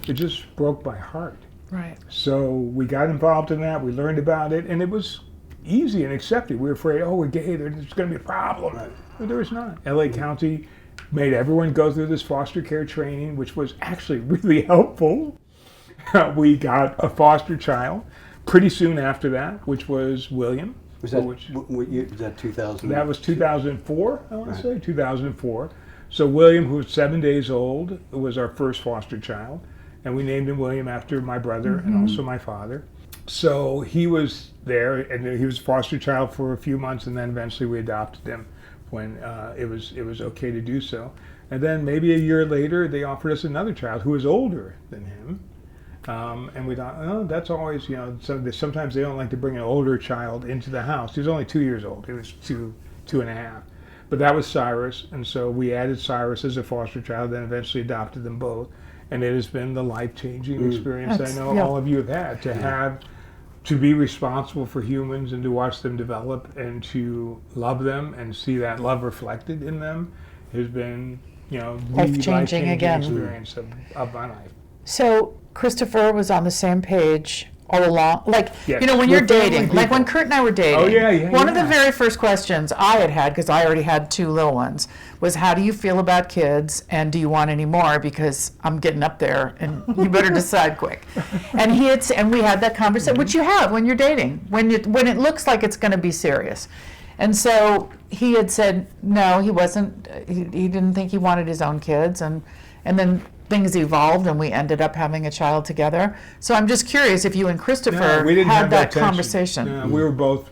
It just broke my heart. Right. So we got involved in that. We learned about it, and it was easy and accepted. We were afraid, we're gay, there's going to be a problem. But there was not. LA County made everyone go through this foster care training, which was actually really helpful. We got a foster child pretty soon after that, which was William. Was that, what year, was that 2000? That was 2004, I want to say, 2004. So William, who was 7 days old, was our first foster child. And we named him William after my brother and also my father. So he was there, and he was a foster child for a few months, and then eventually we adopted him when it was okay to do so. And then maybe a year later, they offered us another child who was older than him. And we thought, oh, that's always, sometimes they don't like to bring an older child into the house. He was only 2 years old. He was two and a half. But that was Cyrus, and so we added Cyrus as a foster child, then eventually adopted them both. And it has been the life-changing experience I know all of you have had, to be responsible for humans and to watch them develop and to love them and see that love reflected in them has been, the life-changing experience of my life. So Christopher was on the same page all along. Like, Yes. when We're you're dating, family like when people. Kurt and I were dating, one of the yeah. very first questions I had, because I already had 2 little ones, was how do you feel about kids and do you want any more? Because I'm getting up there and you better decide quick. And we had that conversation, which you have when you're dating, when it looks like it's going to be serious. And so he had said, no, he wasn't, he didn't think he wanted his own kids. And then things evolved and we ended up having a child together. So I'm just curious if you and Christopher we didn't had have that tension. conversation. No, we were both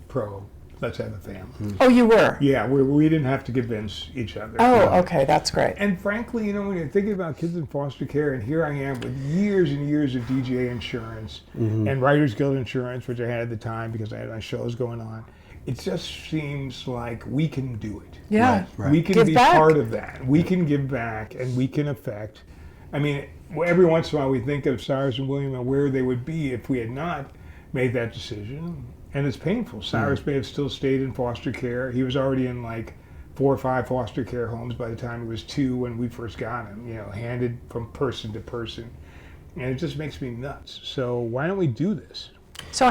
pro. Let's have a family. Oh, you were? Yeah, we didn't have to convince each other. Oh, okay, that's great. And frankly, when you're thinking about kids in foster care, and here I am with years and years of DGA insurance and Writers Guild insurance, which I had at the time because I had my shows going on, it just seems like we can do it. Yeah. Right. We can Give be back. part of that. We can give back, and we can affect. I mean, every once in a while we think of Cyrus and William and where they would be if we had not made that decision. And it's painful. Cyrus may have still stayed in foster care. He was already in like 4 or 5 foster care homes by the time he was 2 when we first got him, handed from person to person. And it just makes me nuts. So why don't we do this? So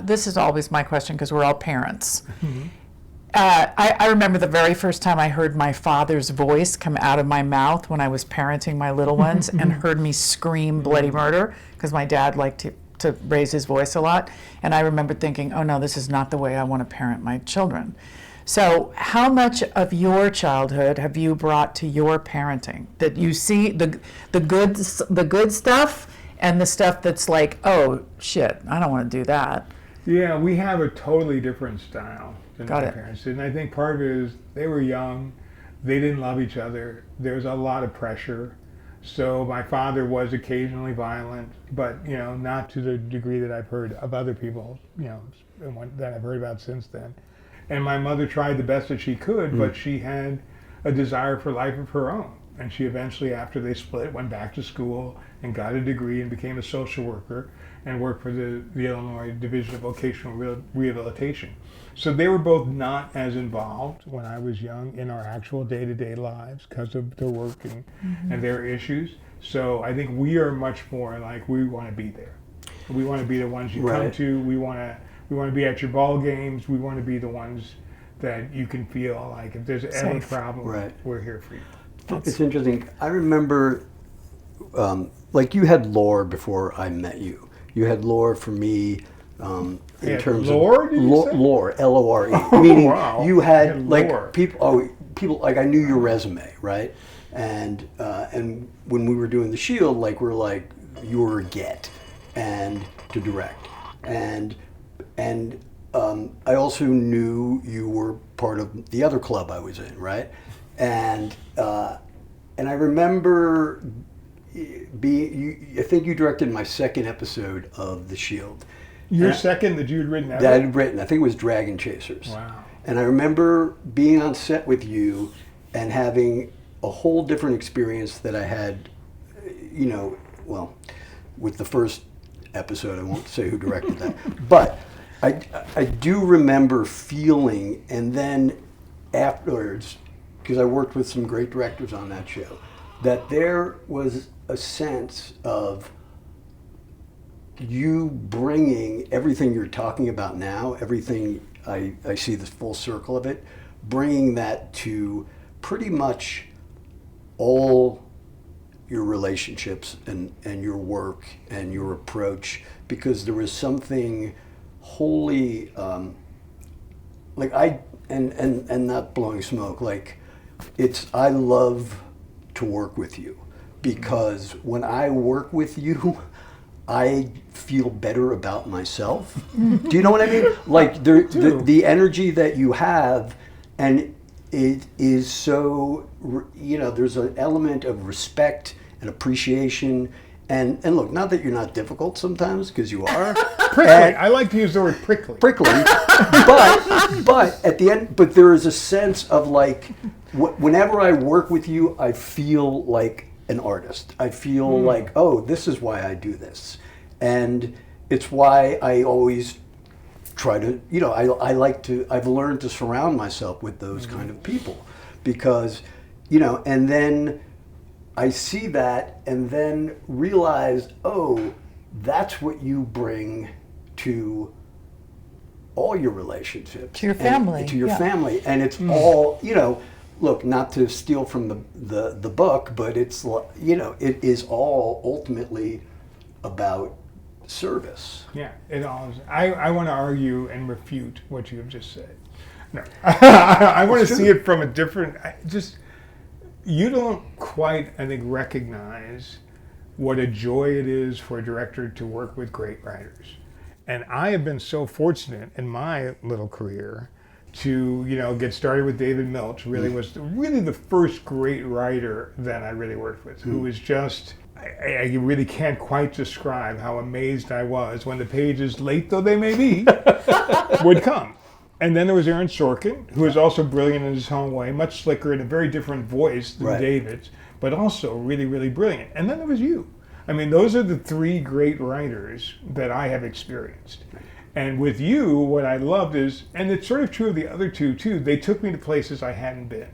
this is always my question because we're all parents. I remember the very first time I heard my father's voice come out of my mouth when I was parenting my little ones and heard me scream bloody murder because my dad liked to raise his voice a lot. And I remember thinking, oh no, this is not the way I want to parent my children. So how much of your childhood have you brought to your parenting? That you see the good stuff and the stuff that's like, oh shit, I don't want to do that. Yeah, we have a totally different style than Got my it. parents did. And I think part of it is they were young, they didn't love each other, there's a lot of pressure. So my father was occasionally violent, but not to the degree that I've heard of other people, that I've heard about since then. And my mother tried the best that she could, but she had a desire for life of her own. And she eventually, after they split, went back to school and got a degree and became a social worker and worked for the Illinois Division of Vocational Rehabilitation. So they were both not as involved when I was young in our actual day-to-day lives because of their work and their issues. So I think we are much more like, we want to be there. We want to be the ones you come to. We want to be at your ball games. We want to be the ones that you can feel like if there's any problem, we're here for you. It's interesting. I remember, like you had lore before I met you. You had lore for me in terms lore, of lore, L-O-R-E. Meaning you had like people like I knew your resume, right? And when we were doing the Shield, like we're like you were a get and to direct, and I also knew you were part of the other club I was in, right? And I remember I think you directed my second episode of The Shield. Your second that you had written ever? That I had written. I think it was Dragon Chasers. Wow. And I remember being on set with you and having a whole different experience that I had, with the first episode. I won't say who directed that. But I do remember feeling, and then afterwards, because I worked with some great directors on that show, that there was a sense of you bringing everything you're talking about now, everything, I see the full circle of it, bringing that to pretty much all your relationships and your work and your approach, because there was something wholly, and not blowing smoke, like I love to work with you, because when I work with you, I feel better about myself. Do you know what I mean? Like the energy that you have, and it is so, there's an element of respect and appreciation. And look, not that you're not difficult sometimes, because you are. Prickly. I like to use the word prickly. Prickly. but at the end, but there is a sense of like, whenever I work with you, I feel like an artist. I feel like, oh, this is why I do this. And it's why I always try to, I've learned to surround myself with those kind of people, because, and then I see that and then realize, oh, that's what you bring to all your relationships. To your family. To your family. And it's all, look, not to steal from the book, but it's, it is all ultimately about service. Yeah, it all is. I want to argue and refute what you have just said. No, I want to see it from a different, you don't quite, I think, recognize what a joy it is for a director to work with great writers. And I have been so fortunate in my little career to, get started with David Milch. Was the first great writer that I really worked with, who was just, I really can't quite describe how amazed I was when the pages, late though they may be, would come. And then there was Aaron Sorkin, who is also brilliant in his own way, much slicker and a very different voice than David's, but also really, really brilliant. And then there was you. I mean, those are the three great writers that I have experienced. And with you, what I loved is, and it's sort of true of the other two too, they took me to places I hadn't been.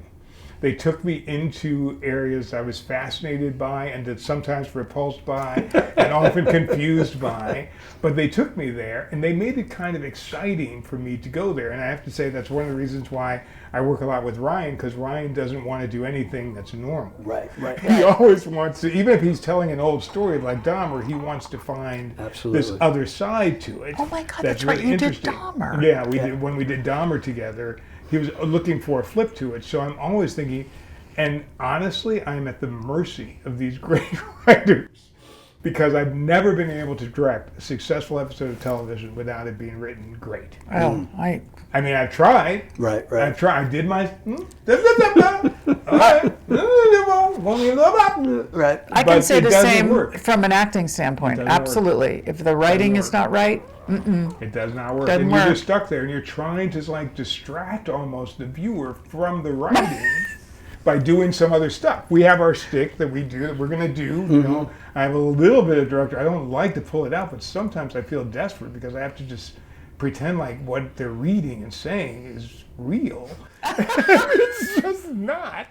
They took me into areas I was fascinated by and that sometimes repulsed by and often confused by. But they took me there and they made it kind of exciting for me to go there. And I have to say that's one of the reasons why I work a lot with Ryan, because Ryan doesn't want to do anything that's normal. Right. He always wants to, even if he's telling an old story like Dahmer, he wants to find this other side to it. Oh my God, that's right, you did Dahmer. Yeah, we did, when we did Dahmer together. He was looking for a flip to it. So I'm always thinking, and honestly, I'm at the mercy of these great writers, because I've never been able to direct a successful episode of television without it being written great. Oh, I mean, I've tried. Right. I've tried. I did my. Right. I can say the same from an acting standpoint. Absolutely. If the writing is not right, it does not work. Doesn't and you're work. just stuck there, and you're trying to distract almost the viewer from the writing by doing some other stuff. We have our shtick that we do, that we're going to do. You know, I have a little bit of director. I don't like to pull it out, but sometimes I feel desperate because I have to just pretend like what they're reading and saying is real. It's just not.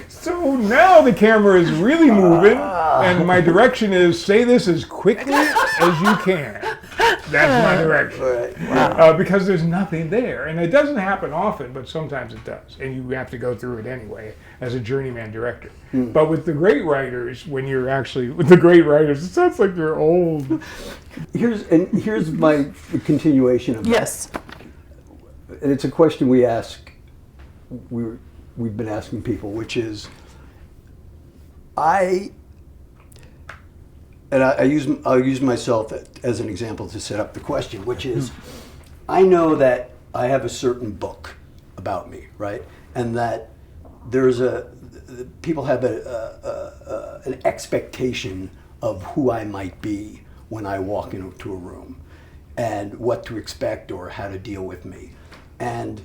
So now the camera is really moving, and my direction is say this as quickly as you can. That's my direction. Right. Because there's nothing there. And it doesn't happen often, but sometimes it does. And you have to go through it anyway as a journeyman director. But with the great writers, when you're actually with the great writers, it sounds like they're old. Here's my continuation of that. Yes. And it's a question we ask, we've been asking people, which is, I'll use myself as an example to set up the question, which is, I know that I have a certain book about me, right? And that people have an expectation of who I might be when I walk into a room, and what to expect or how to deal with me. And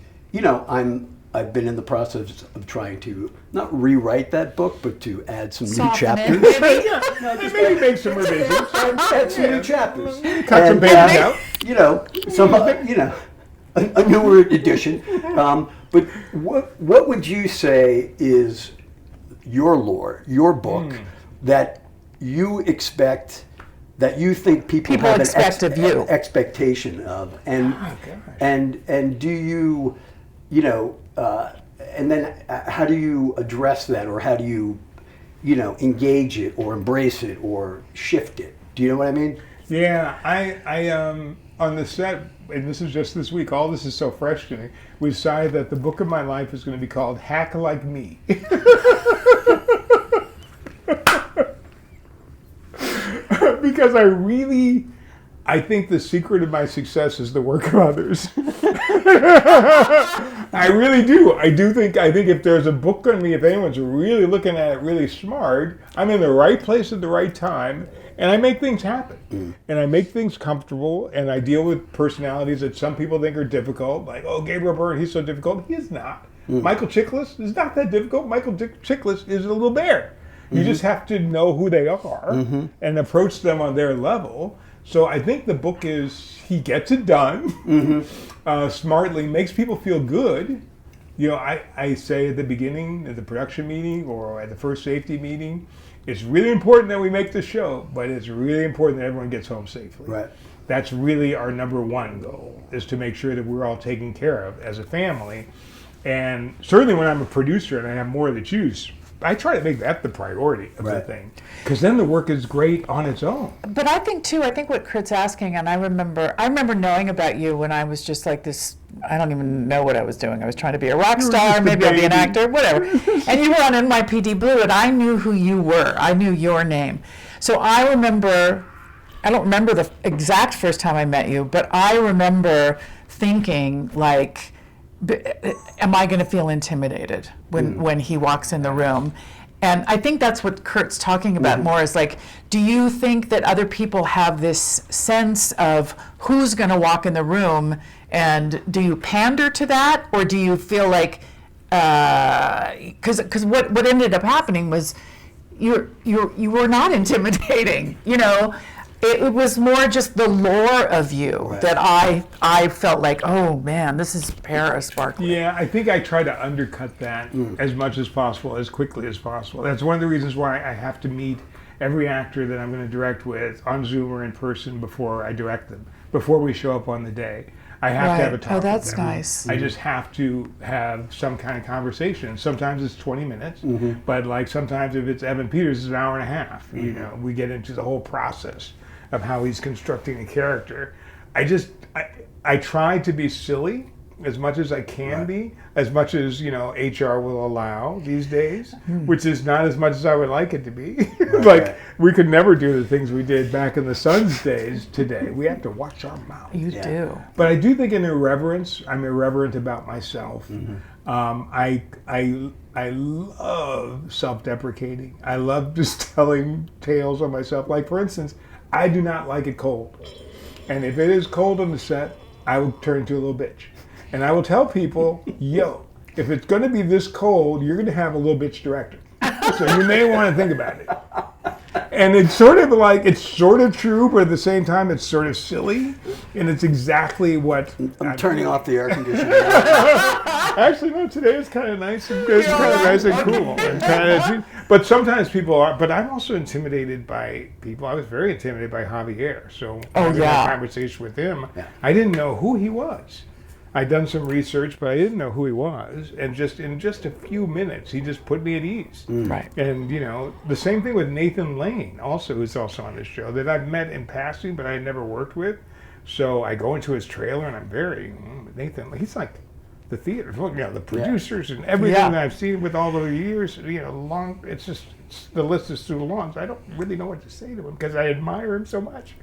I've been in the process of trying to not rewrite that book, but to add some new chapters. Maybe make some revisions. Add some new chapters. Cut some pages out. A newer edition. But what would you say is your lore, your book, that you expect, that you think people have expect of you, an expectation of, and do you, and then how do you address that, or how do you, engage it or embrace it or shift it? Do you know what I mean? Yeah, I on the set, and this is just this week, all this is so fresh to me, we decided that the book of my life is going to be called Hack Like Me. Because I think the secret of my success is the work of others. I really do. I think if there's a book on me, if anyone's really looking at it really smart, I'm in the right place at the right time, and I make things happen. And I make things comfortable, and I deal with personalities that some people think are difficult, like, oh, Gabriel Byrne, he's so difficult. He is not. Michael Chiklis is not that difficult. Michael Chiklis is a little bear. You just have to know who they are and approach them on their level. So I think the book he gets it done smartly, makes people feel good. I say at the beginning of the production meeting or at the first safety meeting, it's really important that we make the show, but it's really important that everyone gets home safely. Right. That's really our number one goal, is to make sure that we're all taken care of as a family. And certainly when I'm a producer and I have more to choose, I try to make that the priority of the thing, because then the work is great on its own. But I think what Kurt's asking, and I remember knowing about you when I was just like this, I don't even know what I was doing. I was trying to be a rock star, maybe I'll be an actor, whatever. And you were on NYPD Blue, and I knew who you were. I knew your name. So I don't remember the exact first time I met you, but I remember thinking, like, am I going to feel intimidated when he walks in the room? And I think that's what Kurt's talking about more, is like, do you think that other people have this sense of who's going to walk in the room, and do you pander to that, or do you feel like, because what ended up happening was you were not intimidating, It was more just the lore of you that I felt like, oh man, this is Paris Barclay. Yeah, I think I try to undercut that as much as possible, as quickly as possible. That's one of the reasons why I have to meet every actor that I'm going to direct with on Zoom or in person before I direct them, before we show up on the day. I have to have a talk with them. Oh, that's nice. I just have to have some kind of conversation. Sometimes it's 20 minutes, but like sometimes if it's Evan Peters, it's an hour and a half. We get into the whole process of how he's constructing a character. I try to be silly as much as I can be, as much as HR will allow these days, which is not as much as I would like it to be. We could never do the things we did back in the Sons days today. We have to watch our mouths. You do. But I do think in irreverence, I'm irreverent about myself. I love self-deprecating. I love just telling tales on myself. Like, for instance, I do not like it cold. And if it is cold on the set, I will turn into a little bitch. And I will tell people, yo, if it's going to be this cold, you're going to have a little bitch director. So you may want to think about it. And it's sort of like, it's sort of true, but at the same time, it's sort of silly. And it's exactly what... I'm turning off the air conditioner. Actually, no, today is kind of nice and good. It's kind of nice and cool. And kind of, but sometimes people are, but I'm also intimidated by people. I was very intimidated by Javier. So when I had a conversation with him, I didn't know who he was. I'd done some research, but I didn't know who he was. And just in just a few minutes, he just put me at ease. Right. And, you know, the same thing with Nathan Lane, also, who's also on this show, that I've met in passing, but I had never worked with. So I go into his trailer, and I'm very, Nathan, he's like the theater, you know, the producers and everything that I've seen with all the years, you know, the list is too long. So I don't really know what to say to him because I admire him so much.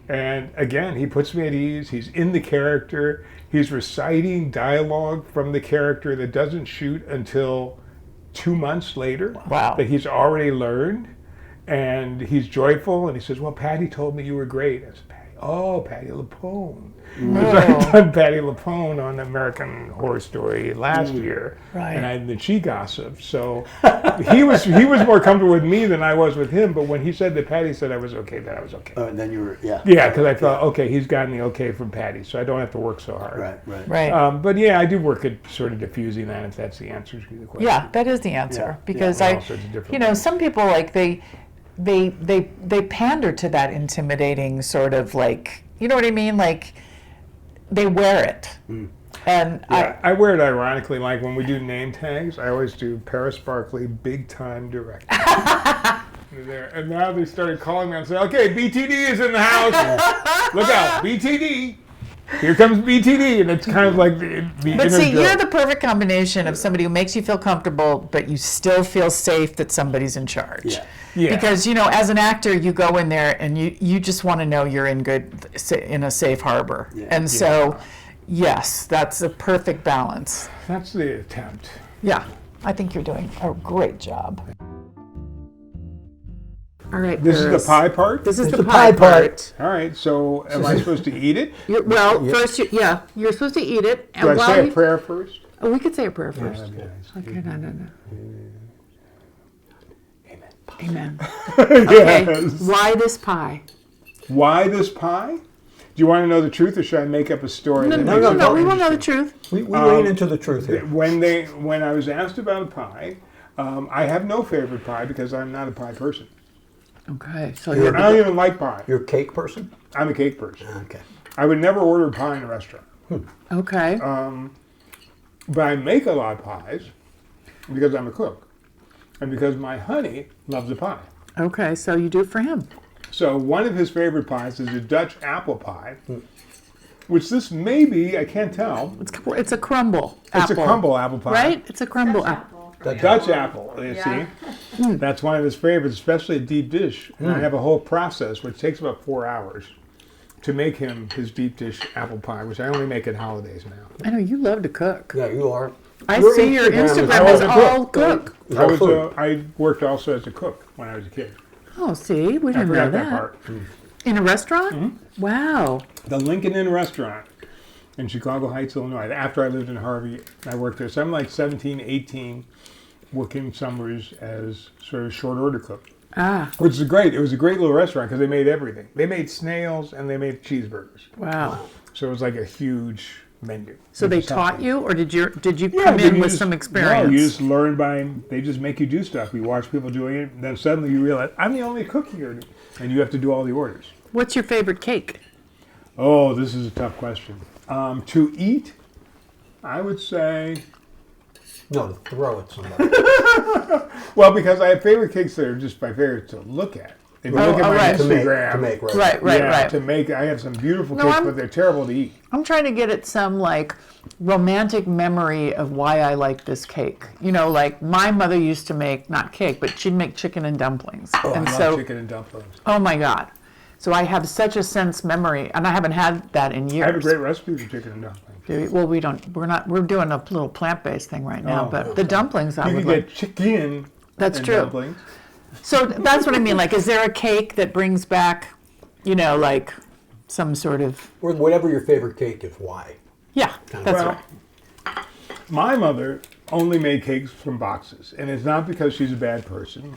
And again, he puts me at ease. He's in the character. He's reciting dialogue from the character that doesn't shoot until 2 months later. Wow. That he's already learned. And he's joyful. And he says, well, Patty told me you were great. I said, Patty LuPone. Because I've done Patty LuPone on American Horror Story last year. Right. And then she gossiped. So he was more comfortable with me than I was with him. But when he said that Patty said I was okay, then I was okay. And then you were, Yeah, because I thought, okay, he's gotten the okay from Patty, so I don't have to work so hard. Right. But yeah, I do work at sort of diffusing that, if that's the answer to the question. Yeah, that is the answer. Because all sorts of different ways. some people like they pander to that intimidating sort of like, you know what I mean? Like they wear it. And I wear it ironically, like when we do name tags, I always do Paris Barclay, big time director. And now they started calling me and saying, okay, BTD is in the house. Look out, BTD. Here comes BTD. And it's kind of like the But see, you're the perfect combination of somebody who makes you feel comfortable, but you still feel safe that somebody's in charge. Yeah. Because, as an actor, you go in there and you just want to know you're in a safe harbor. And so, yes, that's a perfect balance. That's the attempt. Yeah, I think you're doing a great job. All right, This is the pie part? This is the pie part. All right, so am I supposed to eat it? First, you're supposed to eat it. And Do I say a prayer first? Oh, we could say a prayer first. That'd be nice. Okay, no. Amen. Okay, Yes. why this pie? Why this pie? Do you want to know the truth, or should I make up a story? No, that makes it we more want to know the interesting? truth. We lean into the truth here. When I was asked about a pie, I have no favorite pie because I'm not a pie person. Okay, so I don't even like pie. You're a cake person? I'm a cake person. Okay. I would never order pie in a restaurant. okay. But I make a lot of pies because I'm a cook. And because my honey loves a pie. Okay, so you do it for him. So one of his favorite pies is a Dutch apple pie, which this may be, I can't tell. It's a crumble apple. It's a crumble apple pie. Right? It's a crumble apple. Dutch apple, you see. That's one of his favorites, especially a deep dish. And I have a whole process, which takes about 4 hours, to make him his deep dish apple pie, which I only make at holidays now. I know, you love to cook. Yeah, you are. I see your Instagram is all cook. I worked also as a cook when I was a kid. Oh, see, we I didn't know forgot that. that part. In a restaurant? Wow. The Lincoln Inn restaurant in Chicago Heights, Illinois. After I lived in Harvey, I worked there. So I'm like 17, 18, working summers as sort of short order cook. Which is great. It was a great little restaurant because they made everything. They made snails and they made cheeseburgers. Wow. So it was like a huge menu. So they taught you, or did you come in with some experience? No, you just learn they just make you do stuff. You watch people doing it, and then suddenly you realize, I'm the only cook here, and you have to do all the orders. What's your favorite cake? Oh, this is a tough question. To eat, I would say... No, to throw at somebody. Well, because I have favorite cakes that are just my favorite to look at. If you look at my Instagram, to make, right. To make, I have some beautiful cakes, but they're terrible to eat. I'm trying to get at some like romantic memory of why I like this cake. Like my mother used to make, not cake, but she'd make chicken and dumplings. Oh, and I love chicken and dumplings. Oh my God. So I have such a sense memory, and I haven't had that in years. I have a great recipe for chicken and dumplings. Well, we're doing a little plant-based thing right now, but the dumplings I you would can like. get chicken That's and true. dumplings. So that's what I mean. Like, is there a cake that brings back, like some sort of... Or whatever your favorite cake is, why? Yeah, that's right. My mother only made cakes from boxes, and it's not because she's a bad person,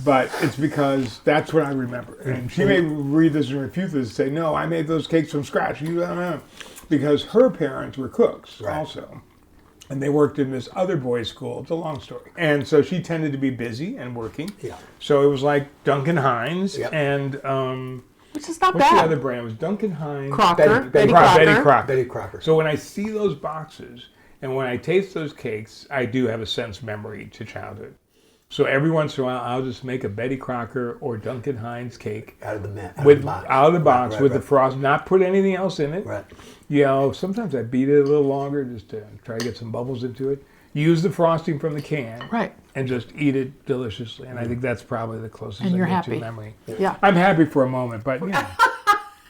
but it's because that's what I remember. And she may read this and refute this and say, no, I made those cakes from scratch. You don't know. Because her parents were cooks also. And they worked in this other boys' school. It's a long story. And so she tended to be busy and working. Yeah. So it was like Duncan Hines and... which is not what's bad. The other brand? It was Duncan Hines. Crocker. Betty Crocker. Betty Crocker. So when I see those boxes and when I taste those cakes, I do have a sense memory to childhood. So every once in a while, I'll just make a Betty Crocker or Duncan Hines cake out of the box with the frost, not put anything else in it. Right. You know, sometimes I beat it a little longer just to try to get some bubbles into it. Use the frosting from the can. Right. And just eat it deliciously. And I think that's probably the closest I get to memory. Yeah. I'm happy for a moment, but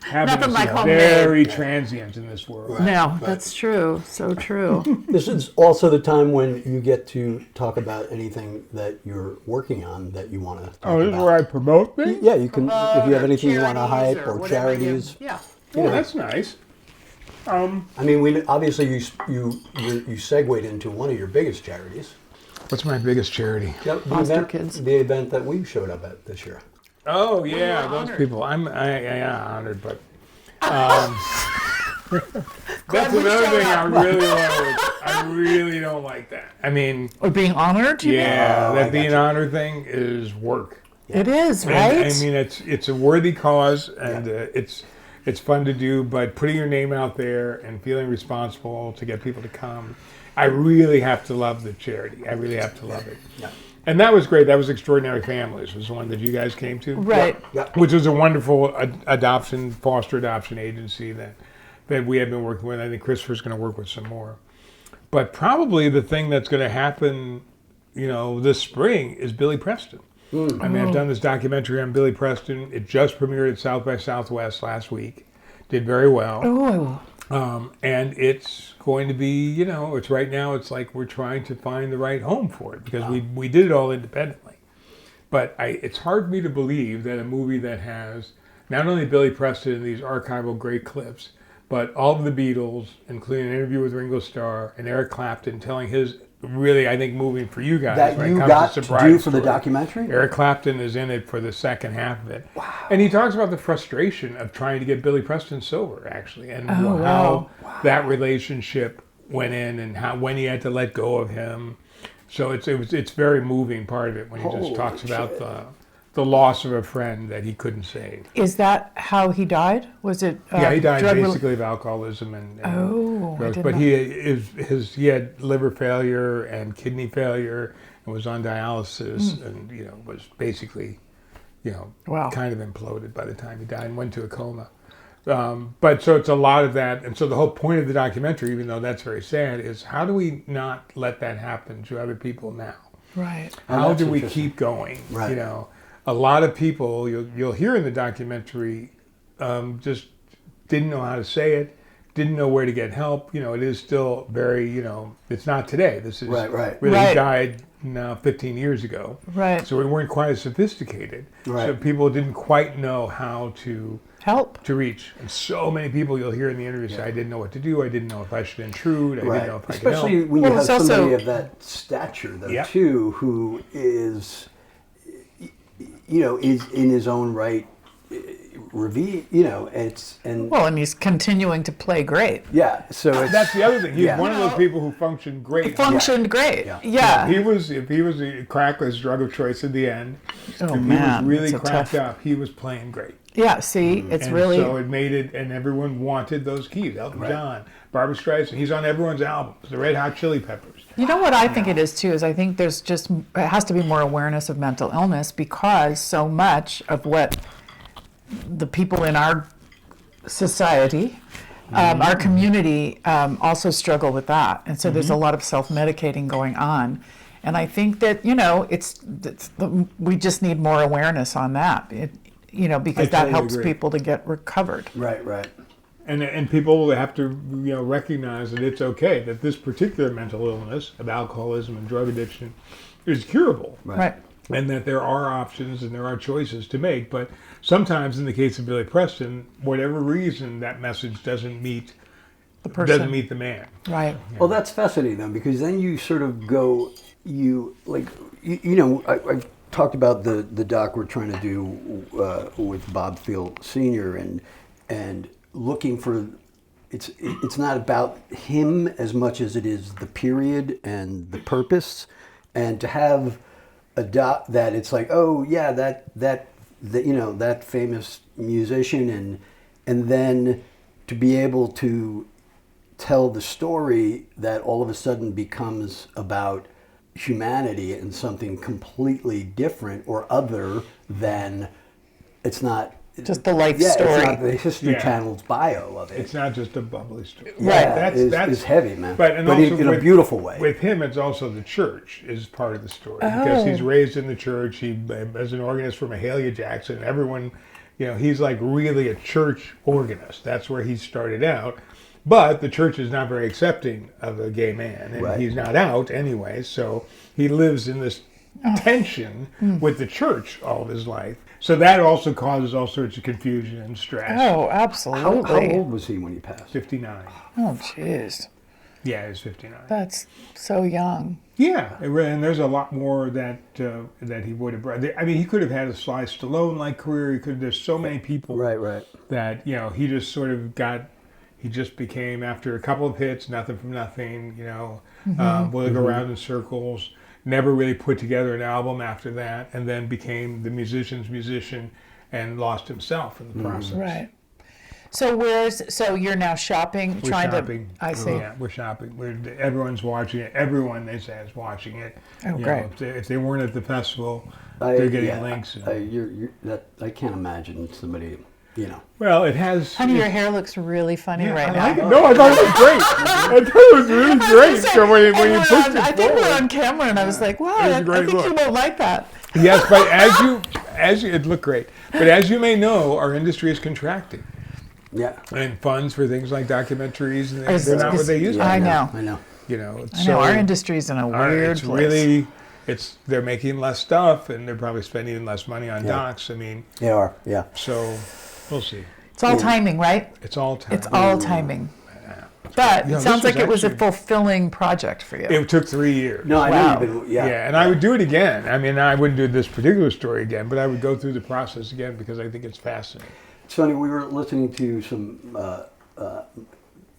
happiness like is very transient in this world. Right. No, that's true. So true. This is also the time when you get to talk about anything that you're working on that you want to talk about. Oh, this is where I promote things? Yeah, you can, if you have anything you want to hype or charities. Yeah. Oh, that's nice. I mean, obviously you segued into one of your biggest charities. What's my biggest charity? Foster kids. The event that we showed up at this year. Oh yeah, those people. I'm honored, but that's another thing I really like. I really don't like that. I mean, or being honored. That being honored thing is work. Yeah. It is, right? And, I mean, it's a worthy cause, and it's fun to do. But putting your name out there and feeling responsible to get people to come, I really have to love the charity. I really have to love it. Yeah. And that was great. That was Extraordinary Families, was the one that you guys came to. Right. Yeah. Which was a wonderful foster adoption agency that we have been working with. I think Christopher's going to work with some more. But probably the thing that's going to happen, this spring is Billy Preston. I mean, I've done this documentary on Billy Preston. It just premiered at South by Southwest last week. Did very well. Oh. And it's going to be, it's right now, it's like we're trying to find the right home for it because we did it all independently. But it's hard for me to believe that a movie that has not only Billy Preston and these archival great clips, but all of the Beatles, including an interview with Ringo Starr and Eric Clapton telling his really, I think, moving for you guys. That you got to do for the documentary? Eric Clapton is in it for the second half of it. Wow. And he talks about the frustration of trying to get Billy Preston sober, actually, and how that relationship went in and when he had to let go of him. So it's very moving part of it when he just talks about the loss of a friend that he couldn't save. Is that how he died? Was it? He died basically of alcoholism and drugs. But he had liver failure and kidney failure and was on dialysis and was basically kind of imploded by the time he died and went to a coma. But so it's a lot of that, and so the whole point of the documentary, even though that's very sad, is how do we not let that happen to other people now? Right. How do we keep going? Right. A lot of people you'll hear in the documentary just didn't know how to say it, didn't know where to get help. It is still very it's not today. This is really died now 15 years ago. Right. So we weren't quite as sophisticated. Right. So people didn't quite know how to help to reach. And so many people you'll hear in the interview say, I didn't know what to do. I didn't know if I should intrude. I didn't know if I could help. Especially when you have somebody of that stature, though, too, who is is in his own right, and he's continuing to play great. Yeah, so that's the other thing. He's one of those people who functioned great. He functioned great. Yeah. If he was a crackless drug of choice in the end, he was really cracked up. He was playing great. Yeah, see, it's really... So it made it, and everyone wanted those keys. Elton John, Barbra Streisand, he's on everyone's albums, the Red Hot Chili Peppers. You know what I think it is, too, is I think there's it has to be more awareness of mental illness because so much of what the people in our society, our community, also struggle with that. And so there's a lot of self-medicating going on. And I think that, we just need more awareness on that. Because that helps people to get recovered. Right. And people have to recognize that it's okay that this particular mental illness of alcoholism and drug addiction is curable. Right. And that there are options and there are choices to make. But sometimes in the case of Billy Preston, whatever reason that message doesn't meet the person. doesn't meet the man. Right. Well, that's fascinating though, because then you sort of go, you know, I talked about the doc we're trying to do with Bob Field Sr. and looking for, it's not about him as much as it is the period and the purpose, and to have a doc that it's like, oh yeah, that you know, that famous musician, and then to be able to tell the story that all of a sudden becomes about humanity and something completely different or other than, it's not Just the life it's story. not the History Yeah. Channel's bio of it. It's not just a bubbly story. Yeah, Right. it's heavy, man. But and but also in a beautiful way. With him, it's also the church is part of the story because he's raised in the church. He as an organist for Mahalia Jackson. Everyone, you know, he's like really a church organist. That's where he started out. But the church is not very accepting of a gay man, and Right. he's not out anyway. So he lives in this tension with the church all of his life. So that also causes all sorts of confusion and stress. Oh, how absolutely. old was he when he passed? 59. Oh, jeez. Yeah, he's 59. That's so young. Yeah, and there's a lot more that that he would have brought. I mean, he could have had a Sly Stallone-like career. He could. There's so many people Right. that, you know, he just sort of got. He just became, after a couple of hits, nothing from nothing. You know, will go around in circles. Never really put together an album after that, and then became the musician's musician, and lost himself in the process. Right. So you're now shopping, We're trying shopping. to. I see. Yeah, we're shopping. Everyone's watching it. Everyone, they say, is watching it. Oh, You great. know, if they weren't at the festival, they're getting yeah, links. I can't imagine somebody, you know. Well, it has. Honey, your hair looks really funny right I now. like it. No, I thought it was great. I thought it was really great. So when you pushed it I think we're forward. on camera, and I was like, wow, It was a I great think you look. won't like that. Yes, but as you, it looked great. But as you may know, our industry is contracting, Yeah. and funds for things like documentaries, and they're not what they used to I be. know. I know. You know, I know, our industry's in a weird it's place. really, they're making less stuff, and they're probably spending less money on Yeah. docs. I mean, They are. Yeah. so we'll see. It's all timing, right? It's all time. It's all timing. But Yeah, it sounds this like it was a actually- fulfilling project for you. It took 3 years. No, I Wow. know you've been. Yeah. Yeah, and I would do it again. I mean, I wouldn't do this particular story again, but I would go through the process again because I think it's fascinating. It's funny. We were listening to some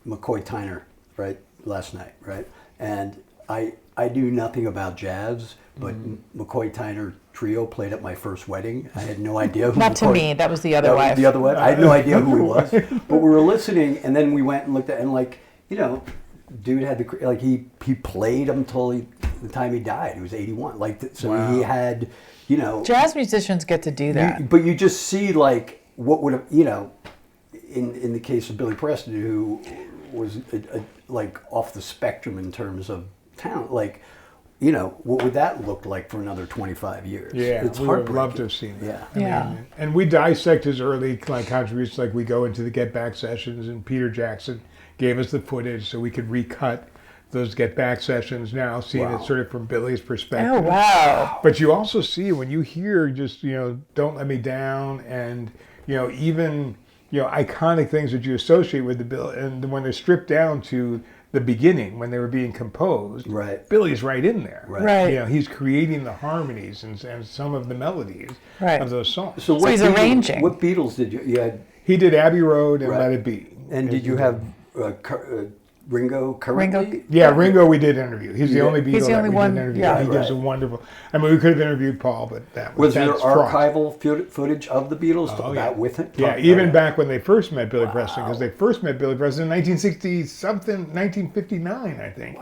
McCoy Tyner right last night, right? And I knew nothing about jazz, but McCoy Tyner Trio played at my first wedding. I had no idea who. Not to McCoy- me, that was the other That was wife. the other wife. I had no idea who he was, but we were listening, and then we went and looked at, and like, you know, dude had the like he played until the time he died. He was 81. Like so, Wow. he had, you know, Jazz musicians get to do that. but you just see like what would have, you know, in the case of Billy Preston, who was like off the spectrum in terms of talent, like, you know, what would that look like for another 25 years? Yeah, it's we would heartbreaking. love to have seen it. Yeah. Yeah. And we dissect his early like contributions, like we go into the Get Back sessions, and Peter Jackson gave us the footage so we could recut those Get Back sessions now, seeing Wow. it sort of from Billy's perspective. Oh, wow. But you also see when you hear just, you know, Don't Let Me Down, and, you know, even, you know, iconic things that you associate with the Bill, and when they're stripped down to the beginning, when they were being composed, Right. Billy's right in there. Right. You know, he's creating the harmonies and some of the melodies Right. of those songs. So he's arranging. What Beatles did you had? He did Abbey Road and Right. Let It Be. And did you have Ringo currently? Ringo? Yeah, Ringo we did interview. He's the only Beatle He's the that only we one, did interview. yeah. He gives Right. a wonderful. I mean, we could have interviewed Paul, but Was there that's fraught. archival footage of the Beatles about with him? Yeah, even back when they first met Billy Preston, because they first met Billy Preston in 1959, I think,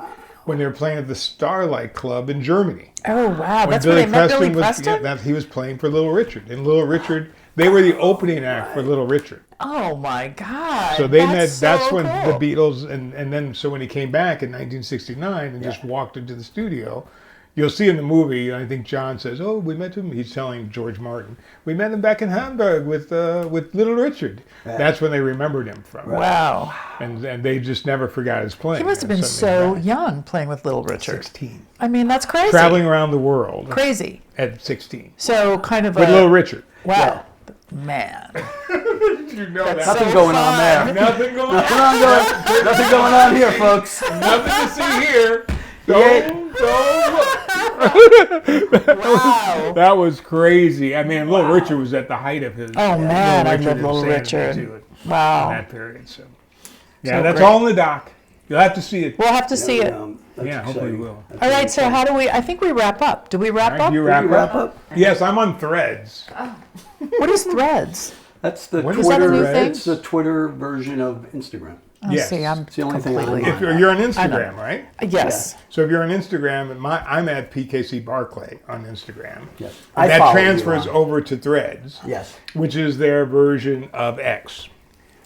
when they were playing at the Starlight Club in Germany. Oh, wow. When That's where they met Billy Preston? he was playing for Little Richard. And Little Richard, they were the opening act for Little Richard. Oh, my God. So they met, That's that's so when cool. the Beatles, and then, so when he came back in 1969 and just walked into the studio, you'll see in the movie, I think John says, oh, we met him, he's telling George Martin, we met him back in Hamburg with Little Richard. That's when they remembered him from. Wow. And they just never forgot his playing. He must have been so young playing with Little Richard. 16. I mean, that's crazy. Traveling around the world Crazy. at 16. So kind of With Little Richard. Wow. Man. You know that. Nothing So going on fun. there. Nothing going on. Nothing going on here, folks. Nothing to see here. Don't look. Wow. That was crazy. I mean, Little Richard was at the height of his. Oh, man, I love and Little insanity, Richard. too, in Wow. that period. So, yeah, So that's great. all in the doc. You'll have to see it. We'll have to see it. That's Yeah, hopefully exciting. we will. That's All right, really so exciting. how do we, I think we wrap up. Do we wrap All right, up? you Did wrap you wrap up? up? Yes, I'm on Threads. What is Threads? That's the When Twitter. is that a new thing? It's the Twitter version of Instagram. Oh, Yes. see, I'm It's the only thing I'm completely. on. If you're on Instagram, right? Yes. So if you're on Instagram, I'm at PKC Barclay on Instagram. Yes. And I that follow you transfers on. over to Threads, Yes. which is their version of X,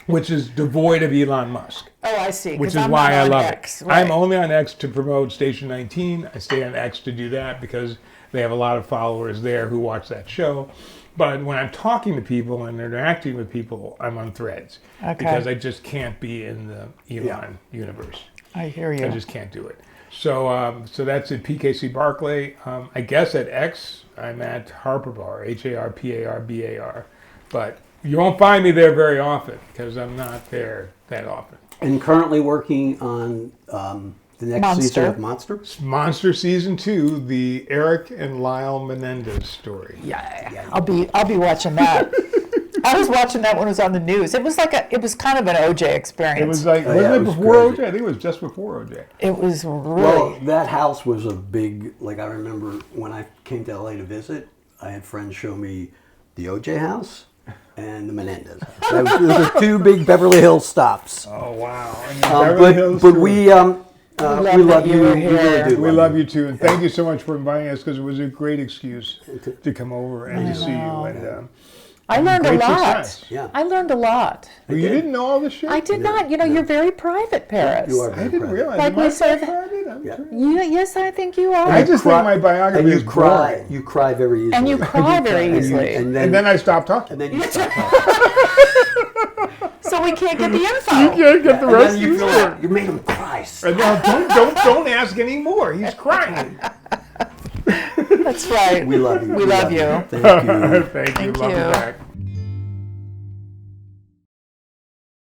which is devoid of Elon Musk. Oh, I see. 'cause Which is I'm why not I on love X, it. right. I'm only on X to promote Station 19. I stay on X to do that because they have a lot of followers there who watch that show. But when I'm talking to people and interacting with people, I'm on Threads Okay. because I just can't be in the Elon universe. I hear I you. just can't do it. So so that's at PKC Barclay. I guess at X, I'm at Harper Bar, HARPARBAR. But you won't find me there very often because I'm not there that often. And currently working on the next season Monster. of Monster. Monster Season 2, the Eric and Lyle Menendez story. Yeah, I'll be watching that. I was watching that when it was on the news. It was kind of an OJ experience. It was like, Oh, wasn't yeah, it it was before crazy. OJ? I think it was just before OJ. It was really. Well, that house was a big, like I remember when I came to LA to visit, I had friends show me the OJ house and the Menendez house. Those were two big Beverly Hills stops. Oh, wow. And Beverly Hills But too. we love that you you. were We really here. do. We love you too, and thank you so much for inviting us because it was a great excuse to come over and to see you. And I learned a great lot. success. Yeah. I learned a lot. Well, you didn't know all this shit? I did not. You know, you're very private, Paris. You are I very didn't private. realize. Like Am I we said- so private? I'm Yeah. sure. Yes, I think you are. I just cry- think my biography And you is cry. boring. You cry very easily. And you cry very easily. And And then I stopped talking. and then you stop talking. So we can't get the info. You can't get the And rest then of you the feel story. like you made him cry. And now don't ask any more. He's crying. That's right. We love you. We love you. Thank you. Thank you. Thank Love you. you back.